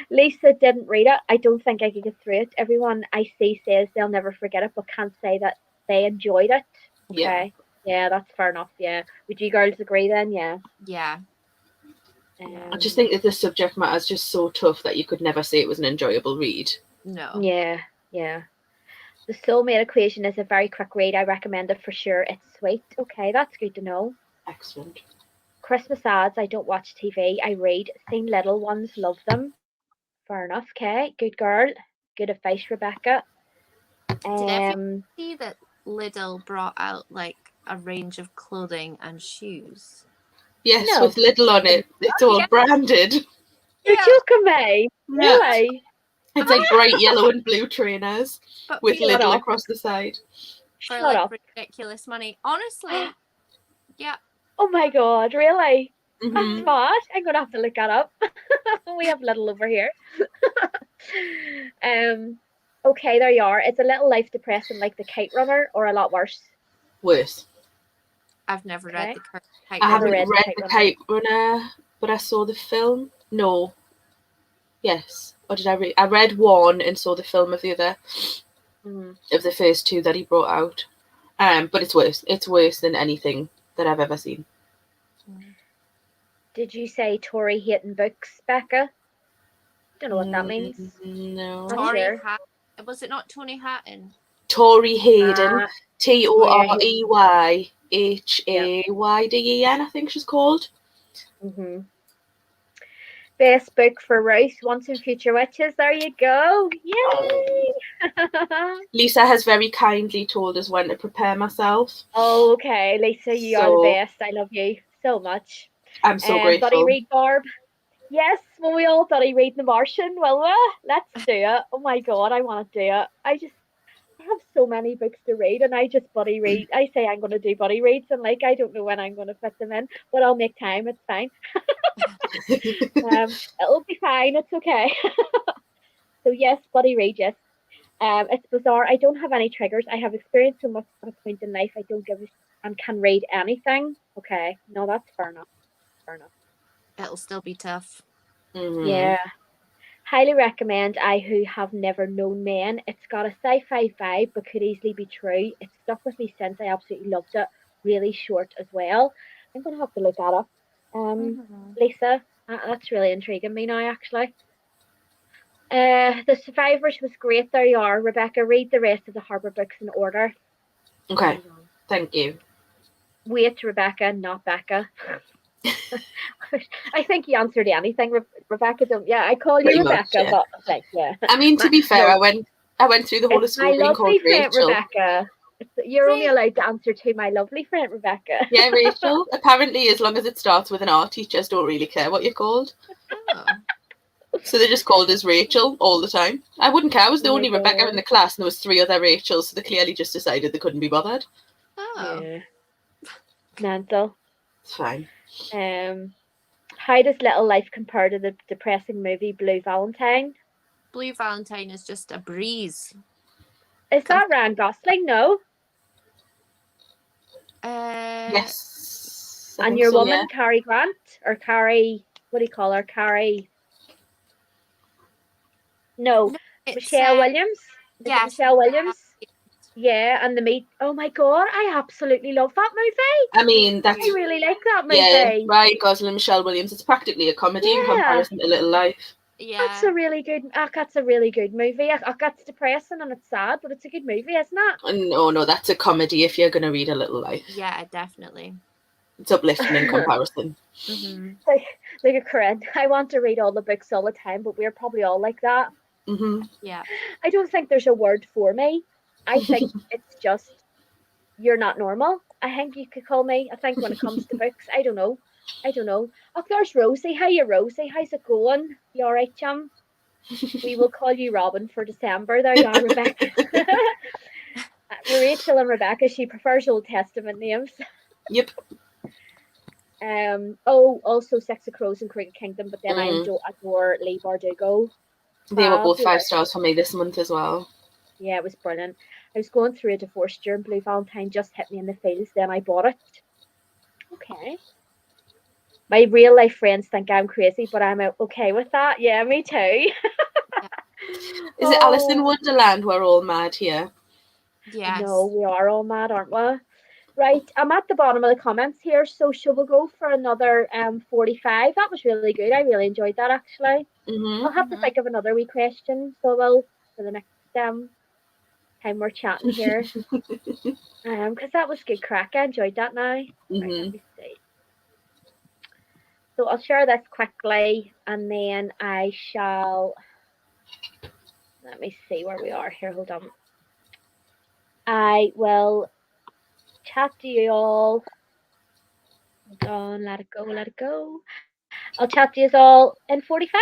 Lisa didn't read it. I don't think I could get through it. Everyone I see says they'll never forget it, but can't say that they enjoyed it. Yeah. Okay. Yeah, that's fair enough. Yeah. Would you girls agree then? Yeah. Yeah. I just think that the subject matter is just so tough that you could never say it was an enjoyable read. No. Yeah. The Soulmate Equation is a very quick read. I recommend it for sure. It's sweet. Okay, that's good to know. Excellent. Christmas ads. I don't watch TV. I read. Seen little ones. Love them. fair enough. Okay, good girl. Good advice, Rebecca. Did everyone see that Lidl brought out like a range of clothing and shoes? Yes, No. with Lidl on it. It's all Yeah. branded. You're Yeah. joking me. Yeah. Really? It's like bright yellow and blue trainers But with Shut Lidl up. across the side. for Shut like up. ridiculous money. Honestly, yeah. Oh my god, really? That's Hmm smart. I'm gonna have to look that up. We have little over here. um okay, there you are. It's a little life depressing like the Kite Runner or a lot worse. Worse. I've never read Okay. the Kite I Never Runner. haven't read the read Kite The Runner. Kite Runner, but I saw the film. No. Yes. Or did I read? I read one and saw the film of the other, Mm. of the first two that he brought out. But it's worse. It's worse than anything that I've ever seen. Did you say Tory hating books, Becca? Don't know what that means. No. Not Tory sure. Hatton. Was it not Tony Hatton? Tory Hayden. Ah, TOREYHAYDEN, I think she's called. mm-hmm. Best book for Ruth, Once and Future Witches. There you go. Yay! Lisa has very kindly told us when to prepare myself. Oh, okay, Lisa, you are the So best. I love you so much. I'm so Buddy grateful. read Barb. Yes, will we all buddy read The Martian? Will we? Let's do it. Oh my god, I want to do it. I have so many books to read, and I just buddy read. I say I'm going to do buddy reads, and like I don't know when I'm going to fit them in, but I'll make time. It's fine. It'll be fine. It's okay. So yes, buddy read. Yes. It's bizarre. I don't have any triggers. I have experienced so much at a point in life. I don't give a and can read anything. Okay, no, that's fair enough. Fair enough. It'll still be tough. Yeah. Highly recommend I Who Have Never Known Men. It's got a sci-fi vibe but could easily be true. It's stuck with me since. I absolutely loved it. Really short as well. I'm gonna have to look that up. Lisa, that's really intriguing me now actually. The Survivors was great. There you are. Rebecca, read the rest of the Harbour books in order. Okay, thank you. Wait, Rebecca, not Becca. I think you answered anything, Rebecca. Don't I call you Pretty Rebecca, much, yeah. but like yeah. I mean, to be fair, No, I went through the whole of it's my school being called lovely friend Rachel. Rebecca. You're only allowed to answer to my lovely friend Rebecca. Yeah, Rachel. Apparently, as long as it starts with an R, teachers don't really care what you're called. Oh. So they just called us Rachel all the time. I wouldn't care. I was the Oh my only Rebecca in God. the class, and there was 3 other Rachels, so they clearly just decided they couldn't be bothered. Oh. Yeah. Mental. It's fine. How does Little Life compare to the depressing movie Blue Valentine? Blue Valentine is just a breeze. Is that Ryan Gosling? No. Yes. I And think your so, woman, yeah. Cary Grant? Or Cary, what do you call her? Cary. No, No, it's Michelle Williams. Is it yes, Michelle Williams? Yeah, and the meat. Oh my god, I absolutely love that movie. I mean, that's I really like that yeah, movie. Ryan Gosling and Michelle Williams. It's practically a comedy in Yeah, comparison to Little Life. Yeah. that's a really good. That's a really good movie. That's depressing and it's sad, but it's a good movie, isn't it? No, that's a comedy if you're going to read A Little Life. Yeah, definitely. It's uplifting in comparison. Like a Corinne. I want to read all the books all the time, but we're probably all like that. Yeah. I don't think there's a word for me. I think it's just you're not normal. I think you could call me. I think when it comes to books, I don't know. Oh, there's Rosie. Hiya, Rosie. How's it going? You all right, chum? We will call you Robin for December. There you are, Rebecca. Rachel and Rebecca. She prefers Old Testament names. Yep. Also Six of Crows and Cricket Kingdom, but then I adore Lee Bardugo. They were both 5 stars for me this month as well. Yeah, it was brilliant. I was going through a divorce during Blue Valentine, just hit me in the feels, then I bought it. Okay. My real life friends think I'm crazy, but I'm okay with that. Yeah, me too. Is it Alice in Wonderland? We're all mad here. Yes. No, we are all mad, aren't we? Right, I'm at the bottom of the comments here, so shall we go for another 45? That was really good. I really enjoyed that actually. I'll have to think of another wee question, so I will for the next time we're chatting here. Because that was good crack. I enjoyed that now. Right, let me see. So I'll share this quickly and then I shall Let me see where we are here. Hold on. I will chat to you all. Hold on, let it go, let it go. I'll chat to you all in 45.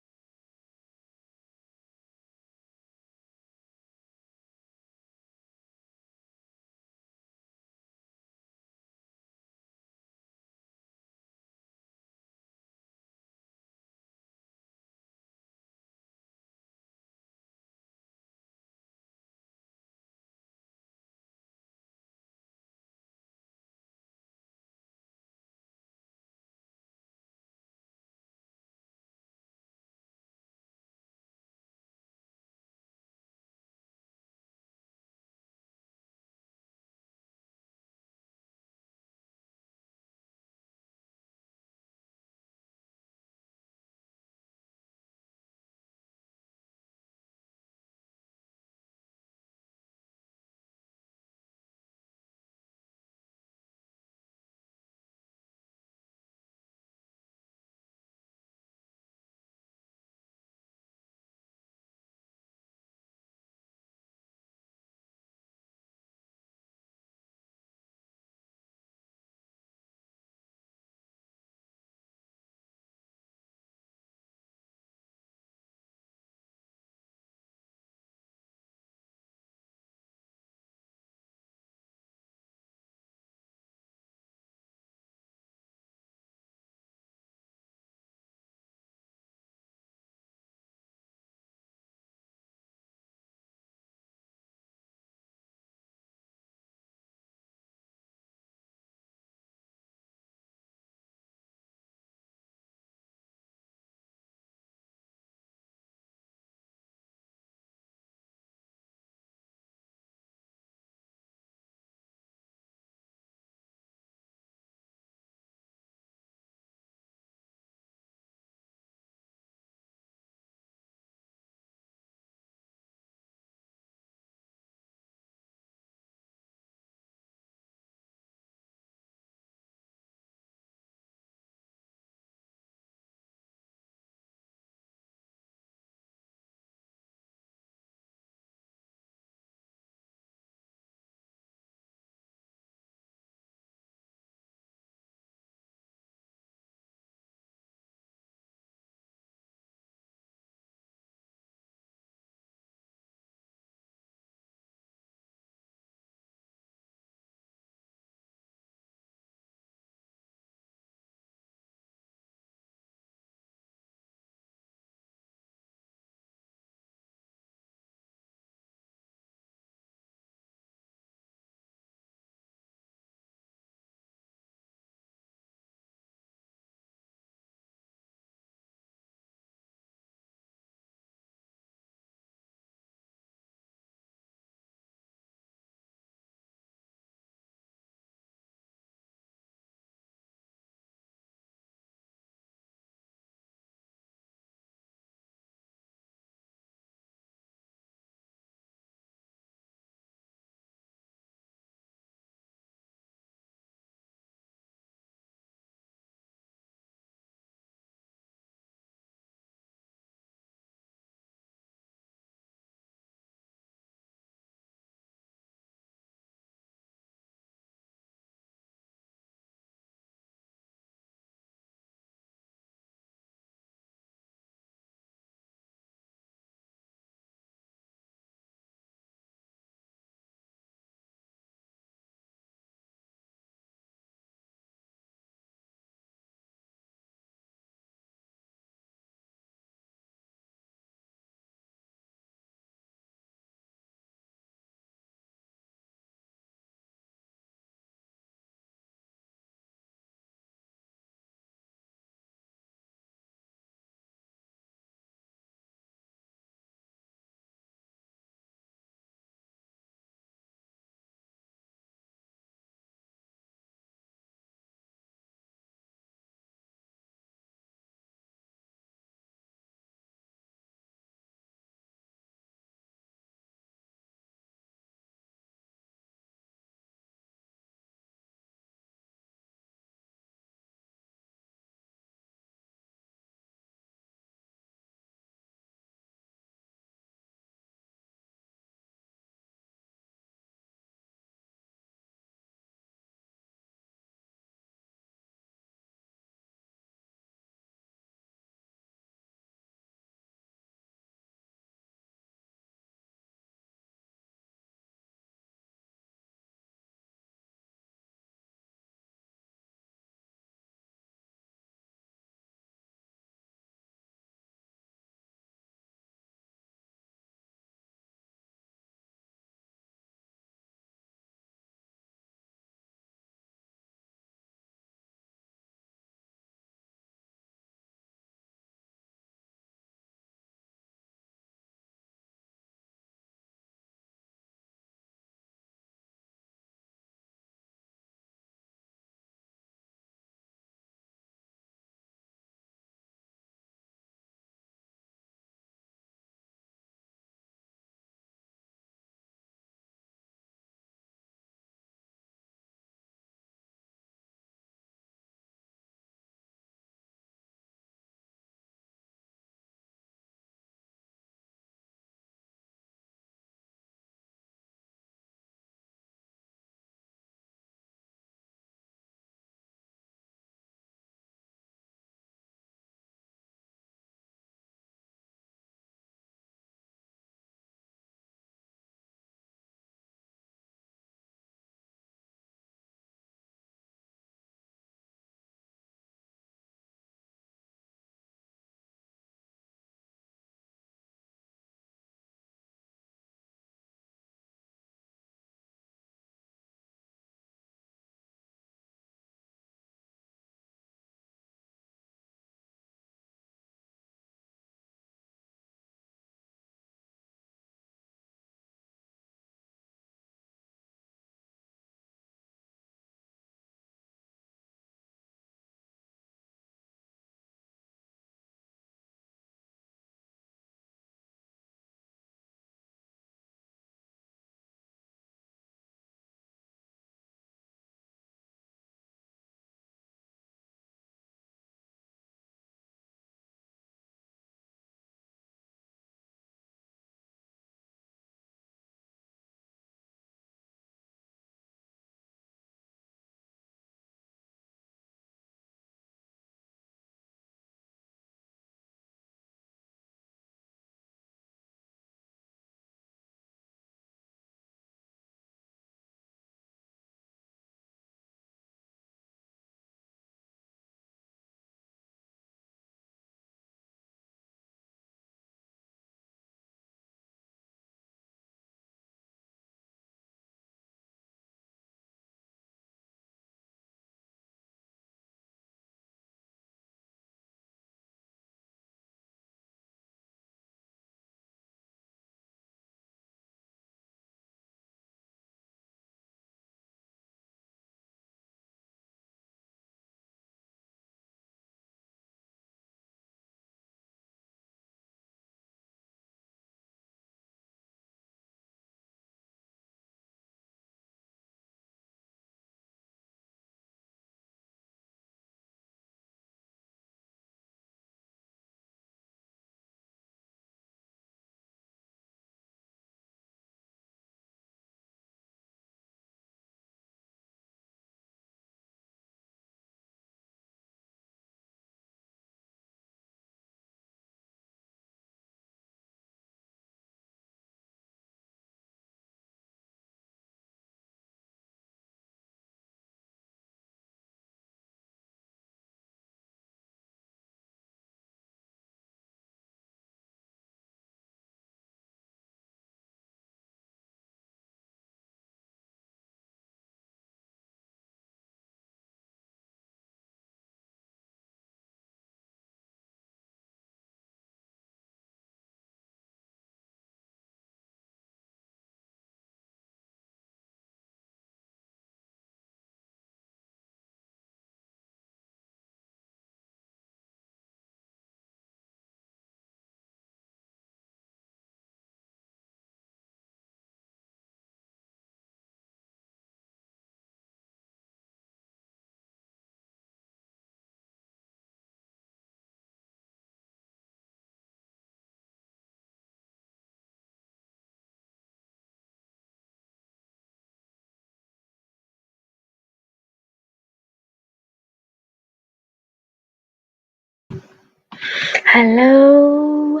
Hello.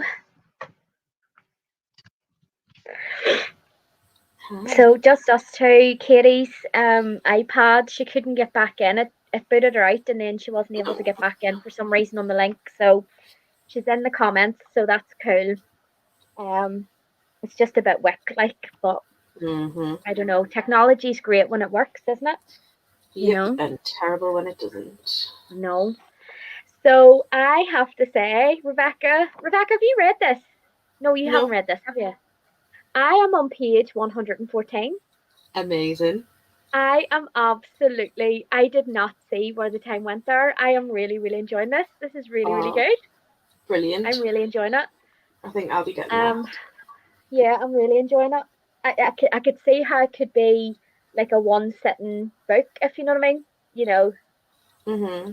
Hi. So just us two. Katie's iPad, she couldn't get back in. It booted her out, and then she wasn't able to get back in for some reason on the link. So she's in the comments, so that's cool. It's just a bit wick like, but Mm-hmm. I don't know. Technology's great when it works, isn't it? You Yep, know? and terrible when it doesn't. No. So I have to say, Rebecca, have you read this? No, you haven't No, read this, have you? I am on page 114. amazing. I am absolutely, I did not see where the time went there. I am really, really enjoying this. This is really, really Oh, good. I'm brilliant. really enjoying it. I think I'll be getting that. Um, yeah, I'm really enjoying it. I could see how it could be like a one sitting book, if you know what I mean. You know, Mm-hmm.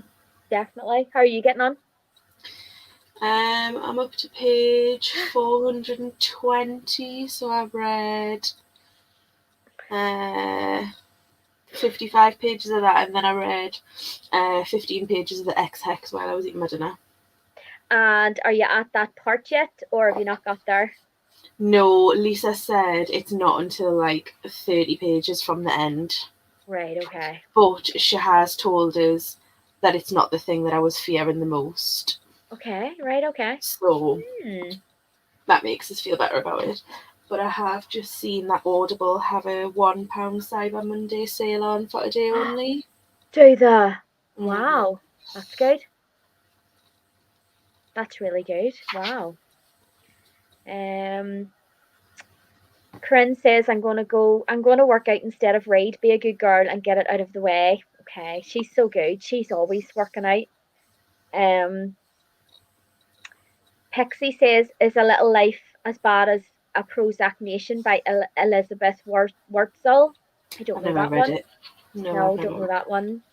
definitely. How are you getting on? I'm up to page 420, so I've read uh, 55 pages of that, and then I read 15 pages of the X Hex while I was eating my dinner. And are you at that part yet, or have you not got there? No, Lisa said it's not until like 30 pages from the end, Right, okay. but she has told us that it's not the thing that I was fearing the most. Okay, right, okay. So Hmm. that makes us feel better about it. But I have just seen that Audible have a £1 Cyber Monday sale on for a day only. Do the Mm-hmm. wow. That's good. That's really good. Wow. Um Corinne says I'm gonna work out instead of read, be a good girl and get it out of the way. Okay, she's so good. She's always working out. Um Pixie says, is A Little Life as bad as A Prozac Nation by Elizabeth Wurtzel? I don't I've know never that read one. it. No, I've No, don't never know read that one.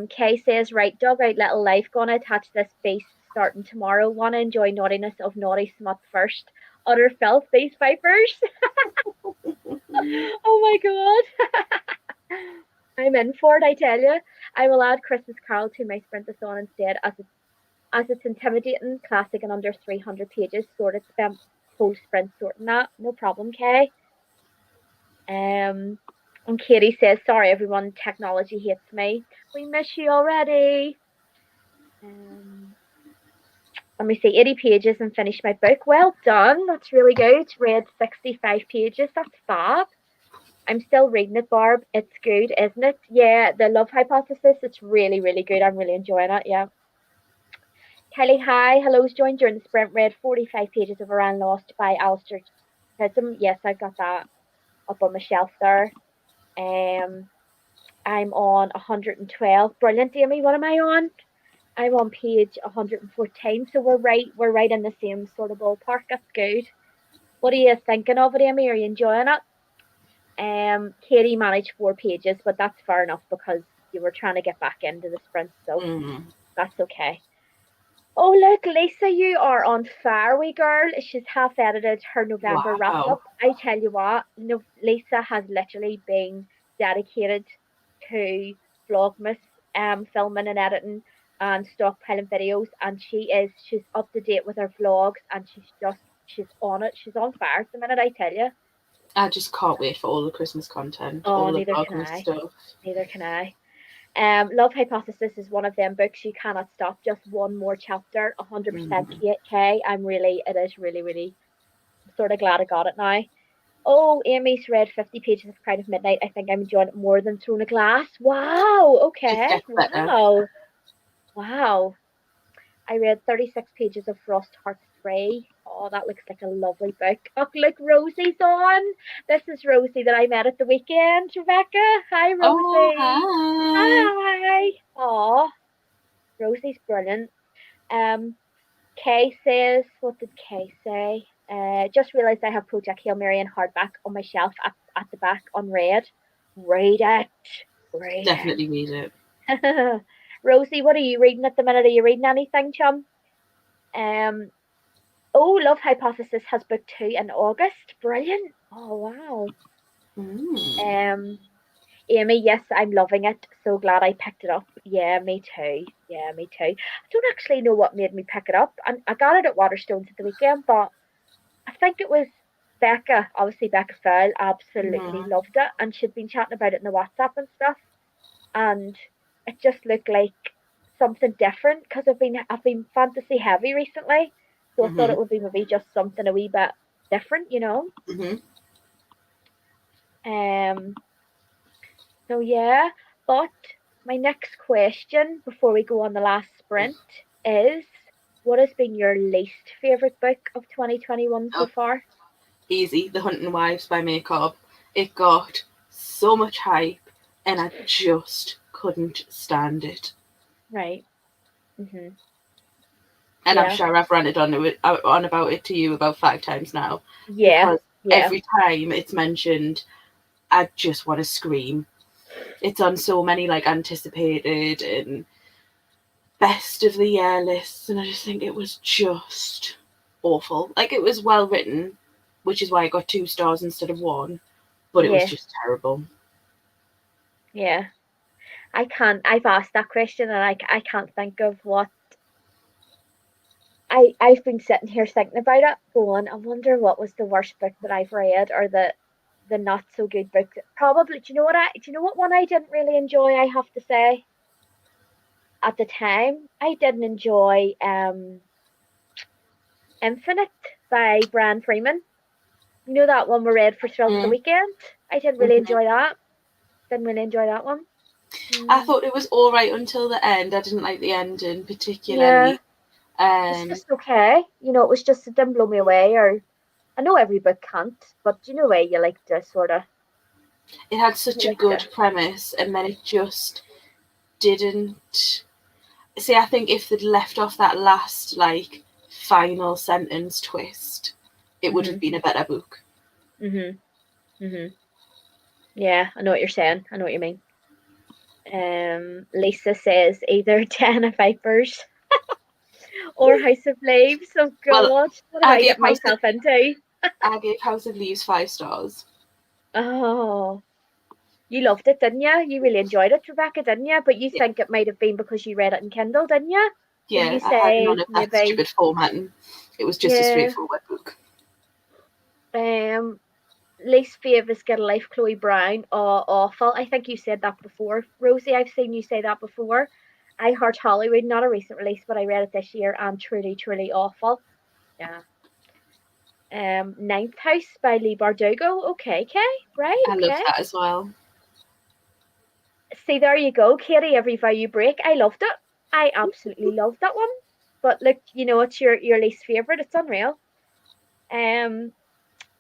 Kay says, right, dog out little life, gonna attach this beast starting tomorrow. Wanna enjoy naughtiness of naughty smut first. Utter filth, these vipers. it. Oh my god. I'm in for it, I tell you. I will add Christmas Carol to my sprint this on instead, as it's intimidating, classic and under 300 pages. Sorted, spent whole sprint sorting that. No problem, Kay. Um, and Katie says, sorry everyone, technology hates me. We miss you already. Um, Let me see, 80 pages and finish my book. Well done. That's really good. Read 65 pages. That's fab. I'm still reading it, Barb. It's good, isn't it? Yeah, the love hypothesis. It's really, really good. I'm really enjoying it. Yeah. Kelly, hi. Hello's joined during the sprint. Read 45 pages of Iran Lost by Alistair Chisholm. Yes, I've got that up on my shelf there. Um, I'm on 112. Brilliant, Amy. What am I on? I'm on page 114. So we're right in the same sort of ballpark. That's good. What are you thinking of it, Amy? Are you enjoying it? Katie managed 4 pages, but that's fair enough because you were trying to get back into the sprint, so Mm. that's okay. Oh look, Lisa, you are on fire, wee girl. She's half edited her November wrap Wow. up. I tell you what, no, Lisa has literally been dedicated to Vlogmas, filming and editing and stockpiling videos, and she's up to date with her vlogs, and she's on it. She's on fire at the minute, I tell you. I just can't wait for all the Christmas content, Oh, all the neither can Vlogmas I. stuff. Neither can I. Love Hypothesis is one of them books you cannot stop. Just one more chapter, 100% Mm. K. It is really, really, I'm sort of glad I got it now. Oh, Amy's read 50 pages of Pride of Midnight. I think I'm enjoying it more than Throne of Glass. Wow, Just okay, gets better. wow, wow. I read 36 pages of Frost Heart 3. Oh, that looks like a lovely book. Oh, look, Rosie's on. This is Rosie that I met at the weekend, Rebecca. Hi, Oh, Rosie. hi. Hi. Oh, Rosie's brilliant. Um, Kay says, what did Kay say? Just realised I have Project Hail Mary and hardback on my shelf at the back unread. Read it. Read Definitely read it. it. Rosie, what are you reading at the minute? Are you reading anything, chum? Um, oh, Love Hypothesis has book 2 in August. Brilliant. Oh, wow. Mm. Um, Amy, yes, I'm loving it. So glad I picked it up. Yeah, me too. Yeah, me too. I don't actually know what made me pick it up. And I got it at Waterstones at the weekend, but I think it was Becca. Obviously, Becca Fell absolutely Mhm. loved it, and she'd been chatting about it in the WhatsApp and stuff. And it just looked like something different because I've been fantasy heavy recently, so I thought it Mhm. would be maybe just something a wee bit different, you know. Mhm. Um, So yeah, but my next question before we go on the last sprint is what has been your least favourite book of 2021 so Oh, far? easy. The Hunting Wives by Makeup. It got so much hype, and I just couldn't stand it. Right. Mhm. And I'm Yeah. sure I've ranted on about it to you about 5 times now, Yeah. because Yeah. every time it's mentioned, I just want to scream. It's on so many like anticipated and best of the year lists, and I just think it was just awful. Like it was well written, which is why it got 2 stars instead of one, but it was Yeah. just terrible. Yeah. I can't. I've asked that question and I can't think of what. I've been sitting here thinking about it, going, I wonder what was the worst book that I've read or the not so good book. Probably. Do you know what one I didn't really enjoy? I have to say at the time. I didn't enjoy Infinite by Bran Freeman. You know that one we read for Thrills of the Mm. Weekend? I didn't really Mhm. enjoy that. Didn't really enjoy that one. I Mm, thought it was all right until the end. I didn't like the ending yeah, particularly. it's Um, just okay. It was just, it didn't blow me away. Or I know every book can't, but you know, way you like to sort of, it had you such a like to. good premise, and then it just didn't. See, I think if they'd left off that last like final sentence twist, it would have Mhm. been a better book. Mhm. Mhm. Yeah, I know what you're saying. I know what you mean. Lisa says either Den of Vipers or House of Leaves. Oh Well, God, what did I I gave get myself into? House of Leaves 5 stars. Oh, you loved it, didn't you? You really enjoyed it, Rebecca, didn't you? But you Yeah, think it might have been because you read it in Kindle, didn't you? Didn't yeah, you I had none say of that maybe? stupid formatting. It was just a Yeah. straightforward book. Um, least favourite Get a Life, Chloe Brown. Oh, awful. I think you said that before, Rosie. I've seen you say that before. I Heart Hollywood, not a recent release, but I read it this year and truly, truly awful. Yeah. Ninth House by Lee Bardugo. Okay, Kay. Right, I loved okay. that as well. See, there you go, Katie. Every vow you break. I loved it. I absolutely loved that one. But look, it's your least favorite. It's unreal. Um,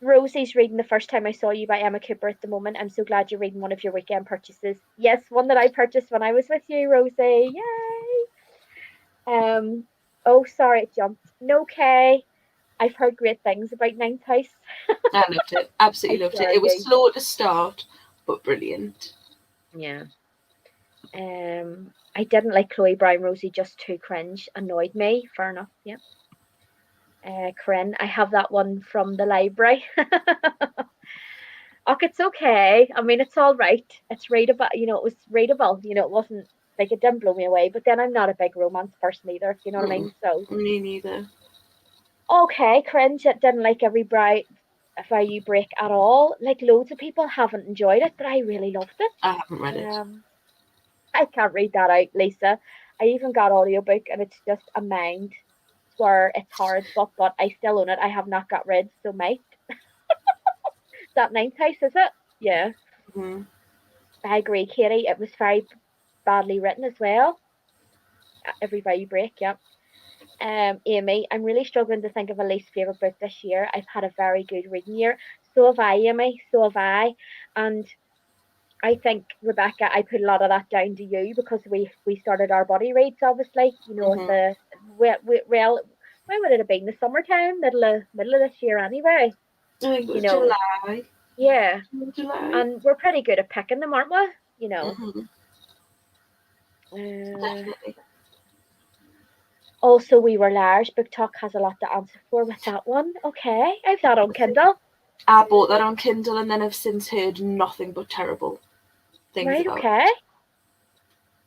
Rosie's reading The First Time I Saw You by Emma Cooper at the moment. I'm so glad you're reading one of your weekend purchases. Yes, one that I purchased when I was with you, Rosie. Yay! Oh, sorry, it jumped. No, Kay. I've heard great things about Ninth House. I loved it. I Absolutely loved it. swear It was you. slow to start, but brilliant. Yeah. I didn't like Chloe Brown Rosie, just too cringe. Annoyed me. Fair enough. Yeah. Corinne, I have that one from the library. Oh, it's okay. I mean, it's all right. It's readable. It was readable. It wasn't like it didn't blow me away. But then I'm not a big romance person either, if you know what I Mm-mm. mean. So Me neither. okay, cringe. It didn't like every bright How You Break at all. Like loads of people haven't enjoyed it, but I really loved it. I haven't read it. I can't read that out, Lisa. I even got audiobook and it's just a mind. Swear it's hard, but I still own it. I have not got rid, so might. That Ninth House, is it? Yeah. Mm-hmm. I agree, Katie. It was very badly written as well. Every Vow You Break, yeah. Amy, I'm really struggling to think of a least favourite book this year. I've had a very good reading year. So have I, Amy. So have I. And I think, Rebecca, I put a lot of that down to you because we started our body reads, obviously. At Mm-hmm. the well, when would it have been? The summertime, middle of this year, anyway. I think it You was know, July. yeah. July. And we're pretty good at picking them, aren't we? Mm-hmm. Uh, Definitely. Also, We Were Liars. Book Talk has a lot to answer for with that one. Okay, I've that on Kindle. I bought that on Kindle and then have since heard nothing but terrible things Right, about okay. it.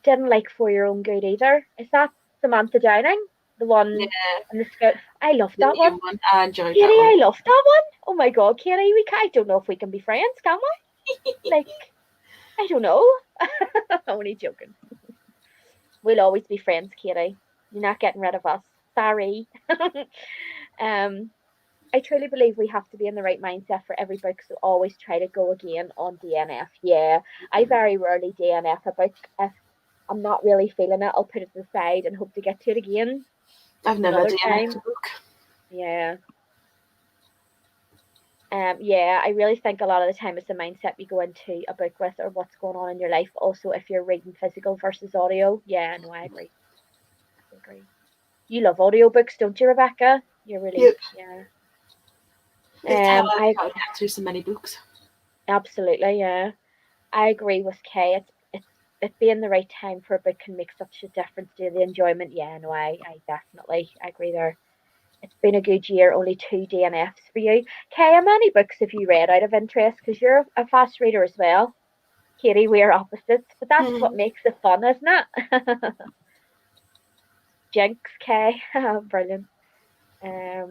Didn't like For Your Own Good either. Is that Samantha Downing? The one Yeah, in the skirt? I loved the that one. new one. I enjoyed Katie, that one. I loved that one. Oh my god, Katie, I don't know if we can be friends, can we? Like, I don't know. Only joking. We'll always be friends, Katie. You're not getting rid of us. Sorry. um, I truly believe we have to be in the right mindset for every book, so always try to go again on DNF. Yeah, I very rarely DNF a book. If I'm not really feeling it, I'll put it aside and hope to get to it again I've never another DNF'd a time. book. Yeah. Yeah, I really think a lot of the time it's the mindset you go into a book with or what's going on in your life. Also, if you're reading physical versus audio. Yeah, no, I agree. I agree. You love audiobooks, don't you, Rebecca? You're really, Yep. yeah. It's how I I get through so many books. absolutely, yeah. I agree with Kay. It being the right time for a book can make such a difference to the enjoyment. Yeah, no, I definitely agree there. It's been a good year, only 2 DNFs for you. Kay, how many books have you read out of interest? Because you're a fast reader as well. Katie, we're opposites, but that's what Mm. makes it fun, isn't it? Jinx, Kay. Brilliant. Let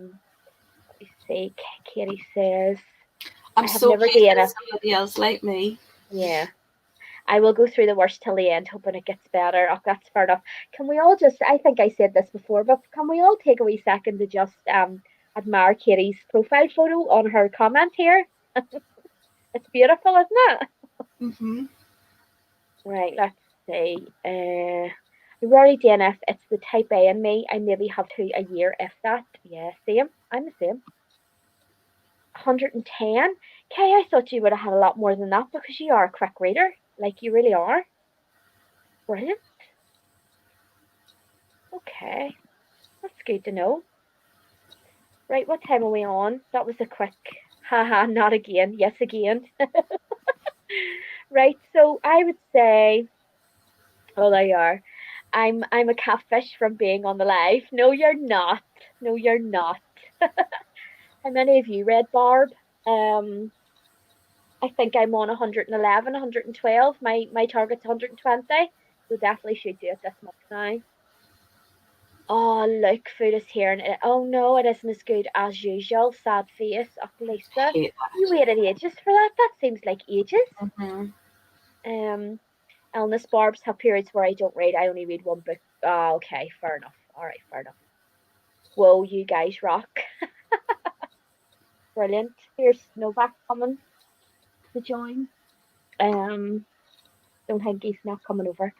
me see. Katie says, I'm I have so never pleased DNF. there's somebody else like me. Yeah. I will go through the worst till the end, hoping it gets better. Oh, that's fair enough. Can we all just, I think I said this before, but can we all take a wee second to just admire Katie's profile photo on her comment here? It's beautiful, isn't it? Hmm. Right, let's see. Rory DNF, it's the type A in me. I maybe have two a year, if that. Yeah, same. I'm the same. 110. Kay, I thought you would have had a lot more than that because you are a quick reader. Like, you really are. Brilliant. Okay, that's good to know. Right, what time are we on? That was a quick, haha, not again. Yes, again. Right, so I would say, oh, there you are. I'm a catfish from being on the live. No, you're not. No, you're not. How many of you read Barb? Um, I think I'm on 111, 112. My target's 120. So definitely should do it this month now. Oh, look, food is here, and oh no, it isn't as good as usual. Sad face. Oh, Lisa, Hate you waited ages for that. That seems like ages. that. Hmm. Um, illness barbs have periods where I don't read. I only read one book. Oh, okay, fair enough. All right, fair enough. Whoa, you guys rock. Brilliant. Here's Novak coming to join. Um, don't think he's not coming over.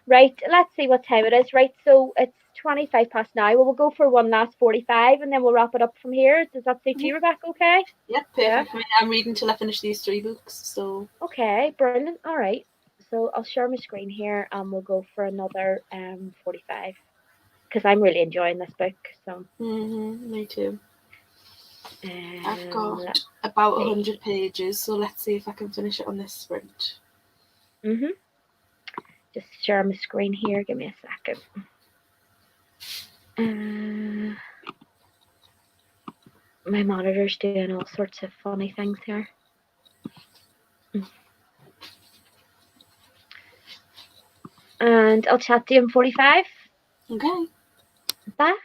Right, let's see what time it is. Right, so it's 25 past now. Well, we'll go for one last 45 and then we'll wrap it up from here. Does that suit Yeah. you, Rebecca? Okay? Yep, Yeah. perfect for me. I'm reading till I finish these 3 books, so. Okay, brilliant. All right. So I'll share my screen here and we'll go for another 45 because I'm really enjoying this book. So Me too. I've got let's about see. 100 pages, so let's see if I can finish it on this sprint. Mhm. Just share my screen here. Give me a second. My monitor's doing all sorts of funny things here. And I'll chat to you in 45. Okay. Bye.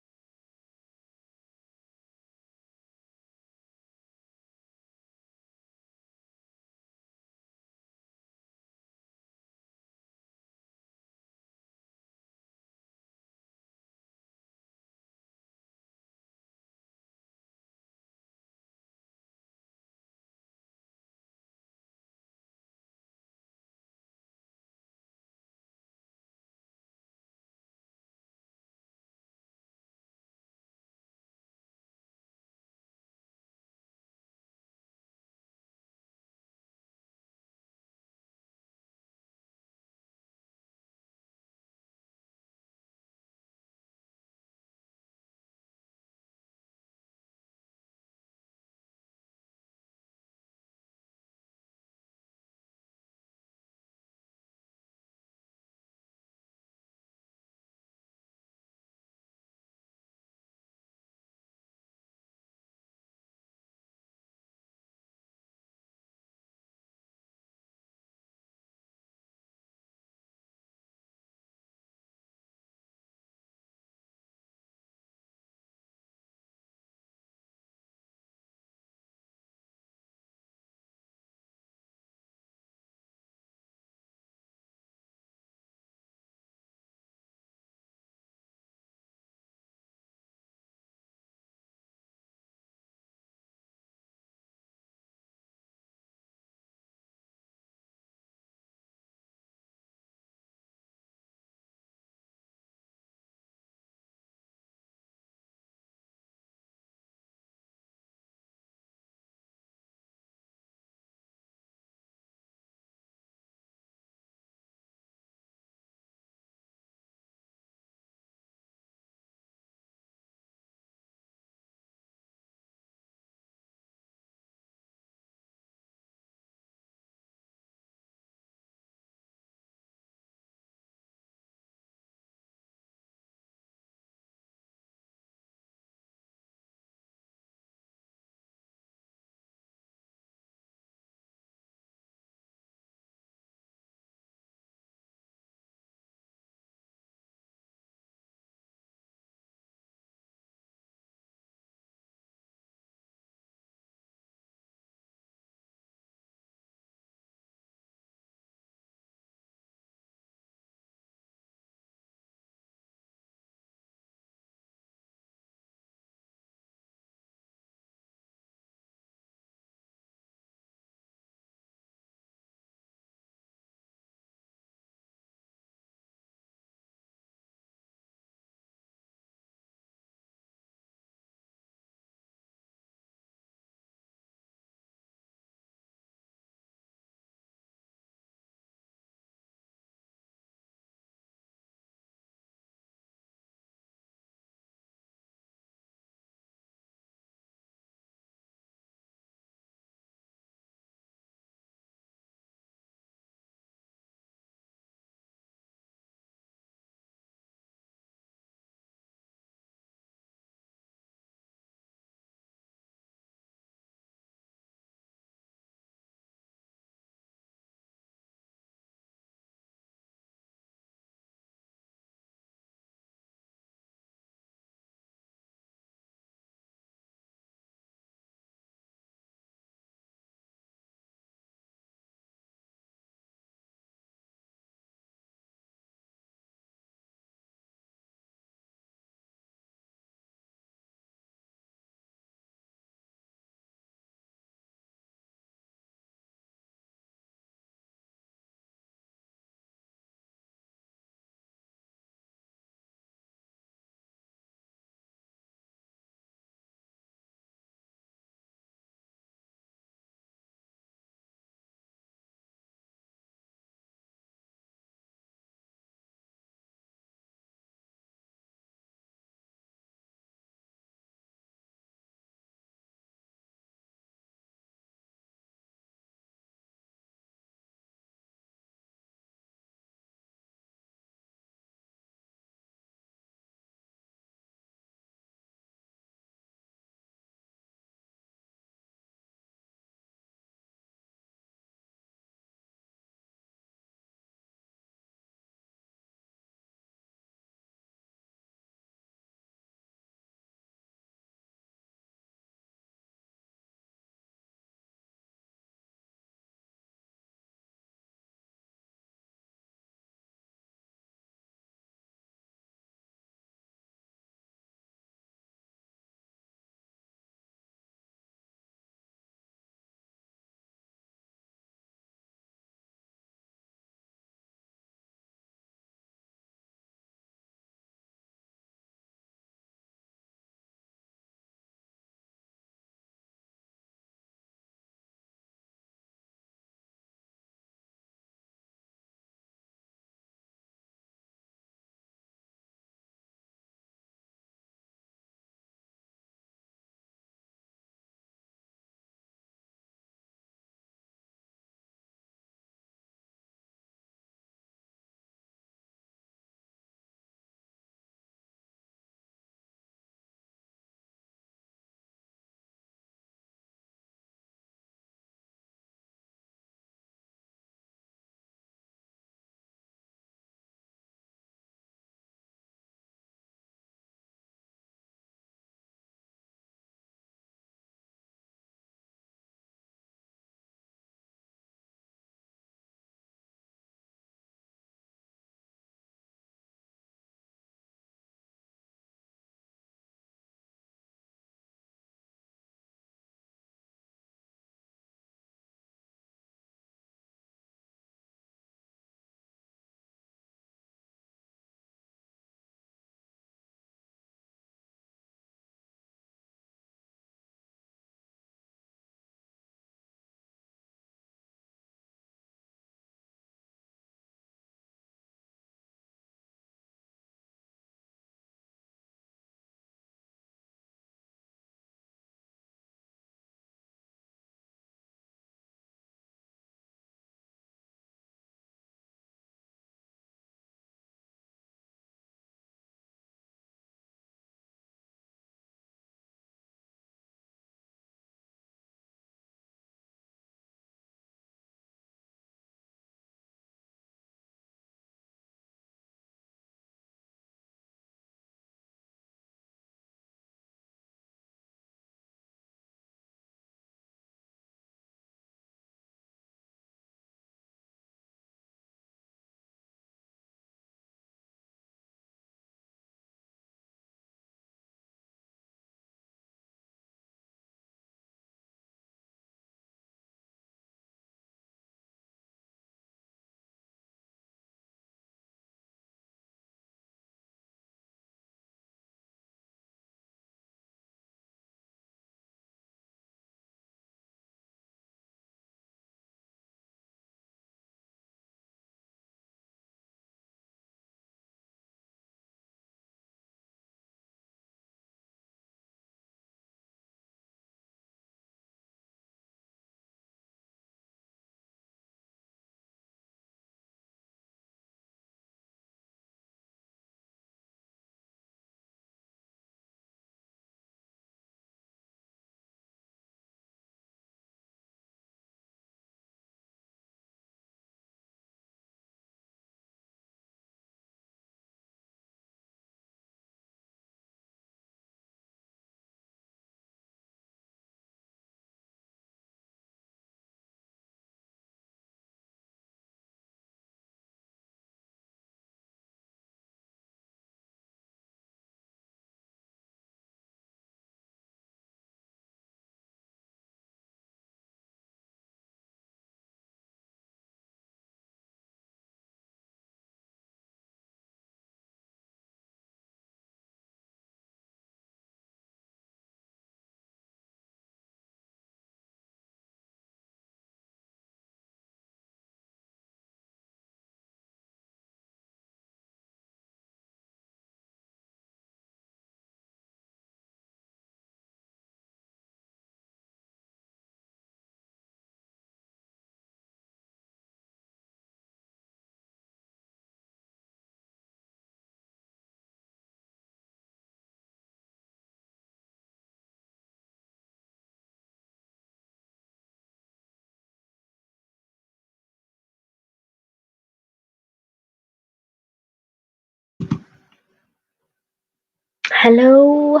Hello,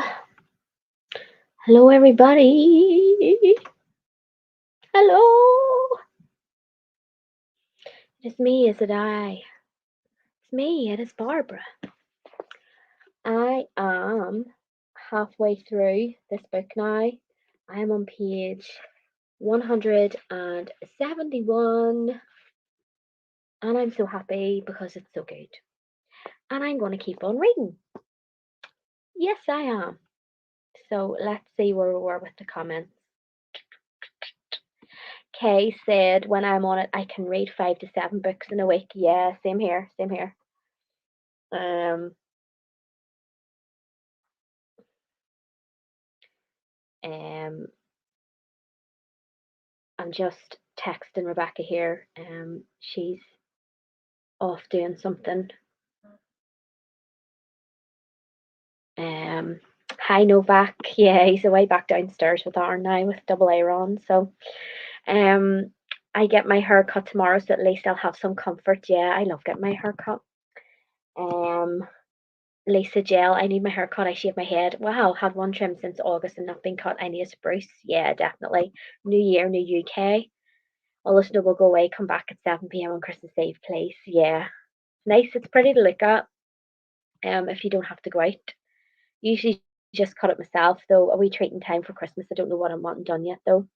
hello everybody. Hello. It is me, is it I? It's me, it is Barbara. I am halfway through this book now. I am on page 171 and I'm so happy because it's so good. And I'm going to keep on reading. Yes, I am. So let's see where we were with the comments. Kay said, when I'm on it, I can read 5 to 7 books in a week. Yeah, same here, same here. Um, I'm just texting Rebecca here. She's off doing something. Hi Novak. Yeah, he's away back downstairs with Aaron now with double A on. So I get my hair cut tomorrow, so at least I'll have some comfort. Yeah, I love getting my hair cut. Lisa Gel, I need my hair cut. I shave my head. Wow, had one trim since August and not been cut. I need a spruce. Yeah, definitely. New year, new UK. All the snow will go away. Come back at 7 p.m. on Christmas Eve, please. Yeah, nice. It's pretty to look at. If you don't have to go out. Usually just cut it myself, though. A wee treat in time for Christmas. I don't know what I'm wanting done yet, though.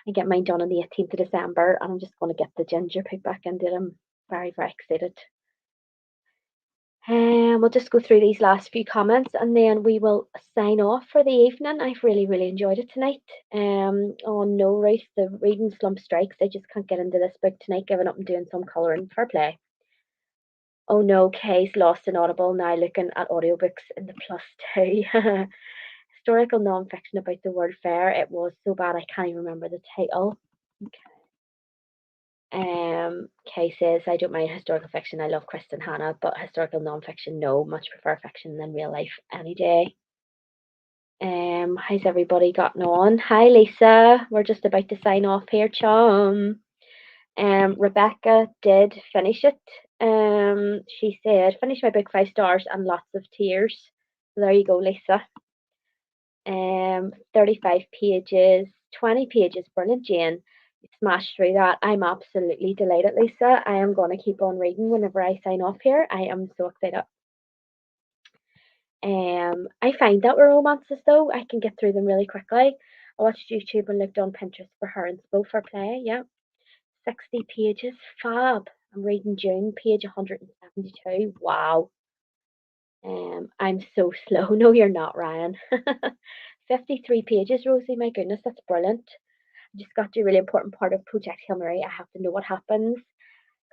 I get mine done on the 18th of December, and I'm just going to get the ginger put back into it. I'm very, very excited. We'll just go through these last few comments and then we will sign off for the evening. I've really, really enjoyed it tonight. Oh no, Ruth, the reading slump strikes. I just can't get into this book tonight, giving up and doing some colouring. Fair play. Oh no, Kay's lost an Audible, now looking at audiobooks in the plus two. Historical non-fiction about the World Fair. It was so bad I can't even remember the title. Okay. Kay says, I don't mind historical fiction. I love Kristen Hanna, but historical non-fiction, no. Much prefer fiction than real life any day. How's everybody gotten on? Hi, Lisa. We're just about to sign off here, chum. Rebecca did finish it. She said, finish my book 5 stars and lots of tears. So there you go, Lisa. 35 pages, 20 pages, brilliant, Jane. Smash through that. I'm absolutely delighted, Lisa. I am going to keep on reading whenever I sign off here. I am so excited. I find that with romances though, I can get through them really quickly. I watched YouTube and looked on Pinterest for her and Spo for play. Yeah, 60 pages, fab. I'm reading June, page 172. Wow. I'm so slow. No, you're not, Ryan. 53 pages, Rosie. My goodness, that's brilliant. I just got to a really important part of Project Hail Mary. I have to know what happens.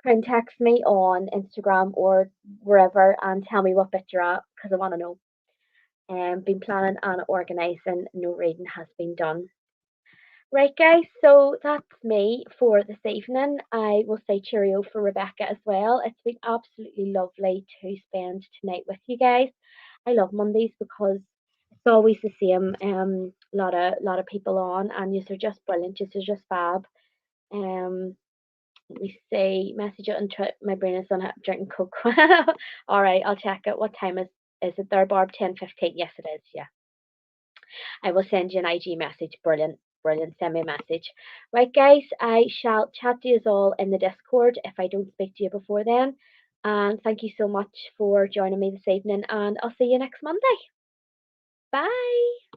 Contact me on Instagram or wherever and tell me what bit you're at because I want to know. Been planning and organising, no reading has been done. Right, guys, so that's me for this evening. I will say cheerio for Rebecca as well. It's been absolutely lovely to spend tonight with you guys. I love Mondays because it's always the same. Lot of people on, and you're just brilliant. You're just fab. Let me see. Message it and my brain is on drinking Coke. All right, I'll check it. What time is it there, Barb? 10:15. Yes, it is. Yeah. I will send you an IG message. Brilliant. Brilliant. Send me a message. Right, guys, I shall chat to you all in the Discord if I don't speak to you before then. And thank you so much for joining me this evening, and I'll see you next Monday. Bye.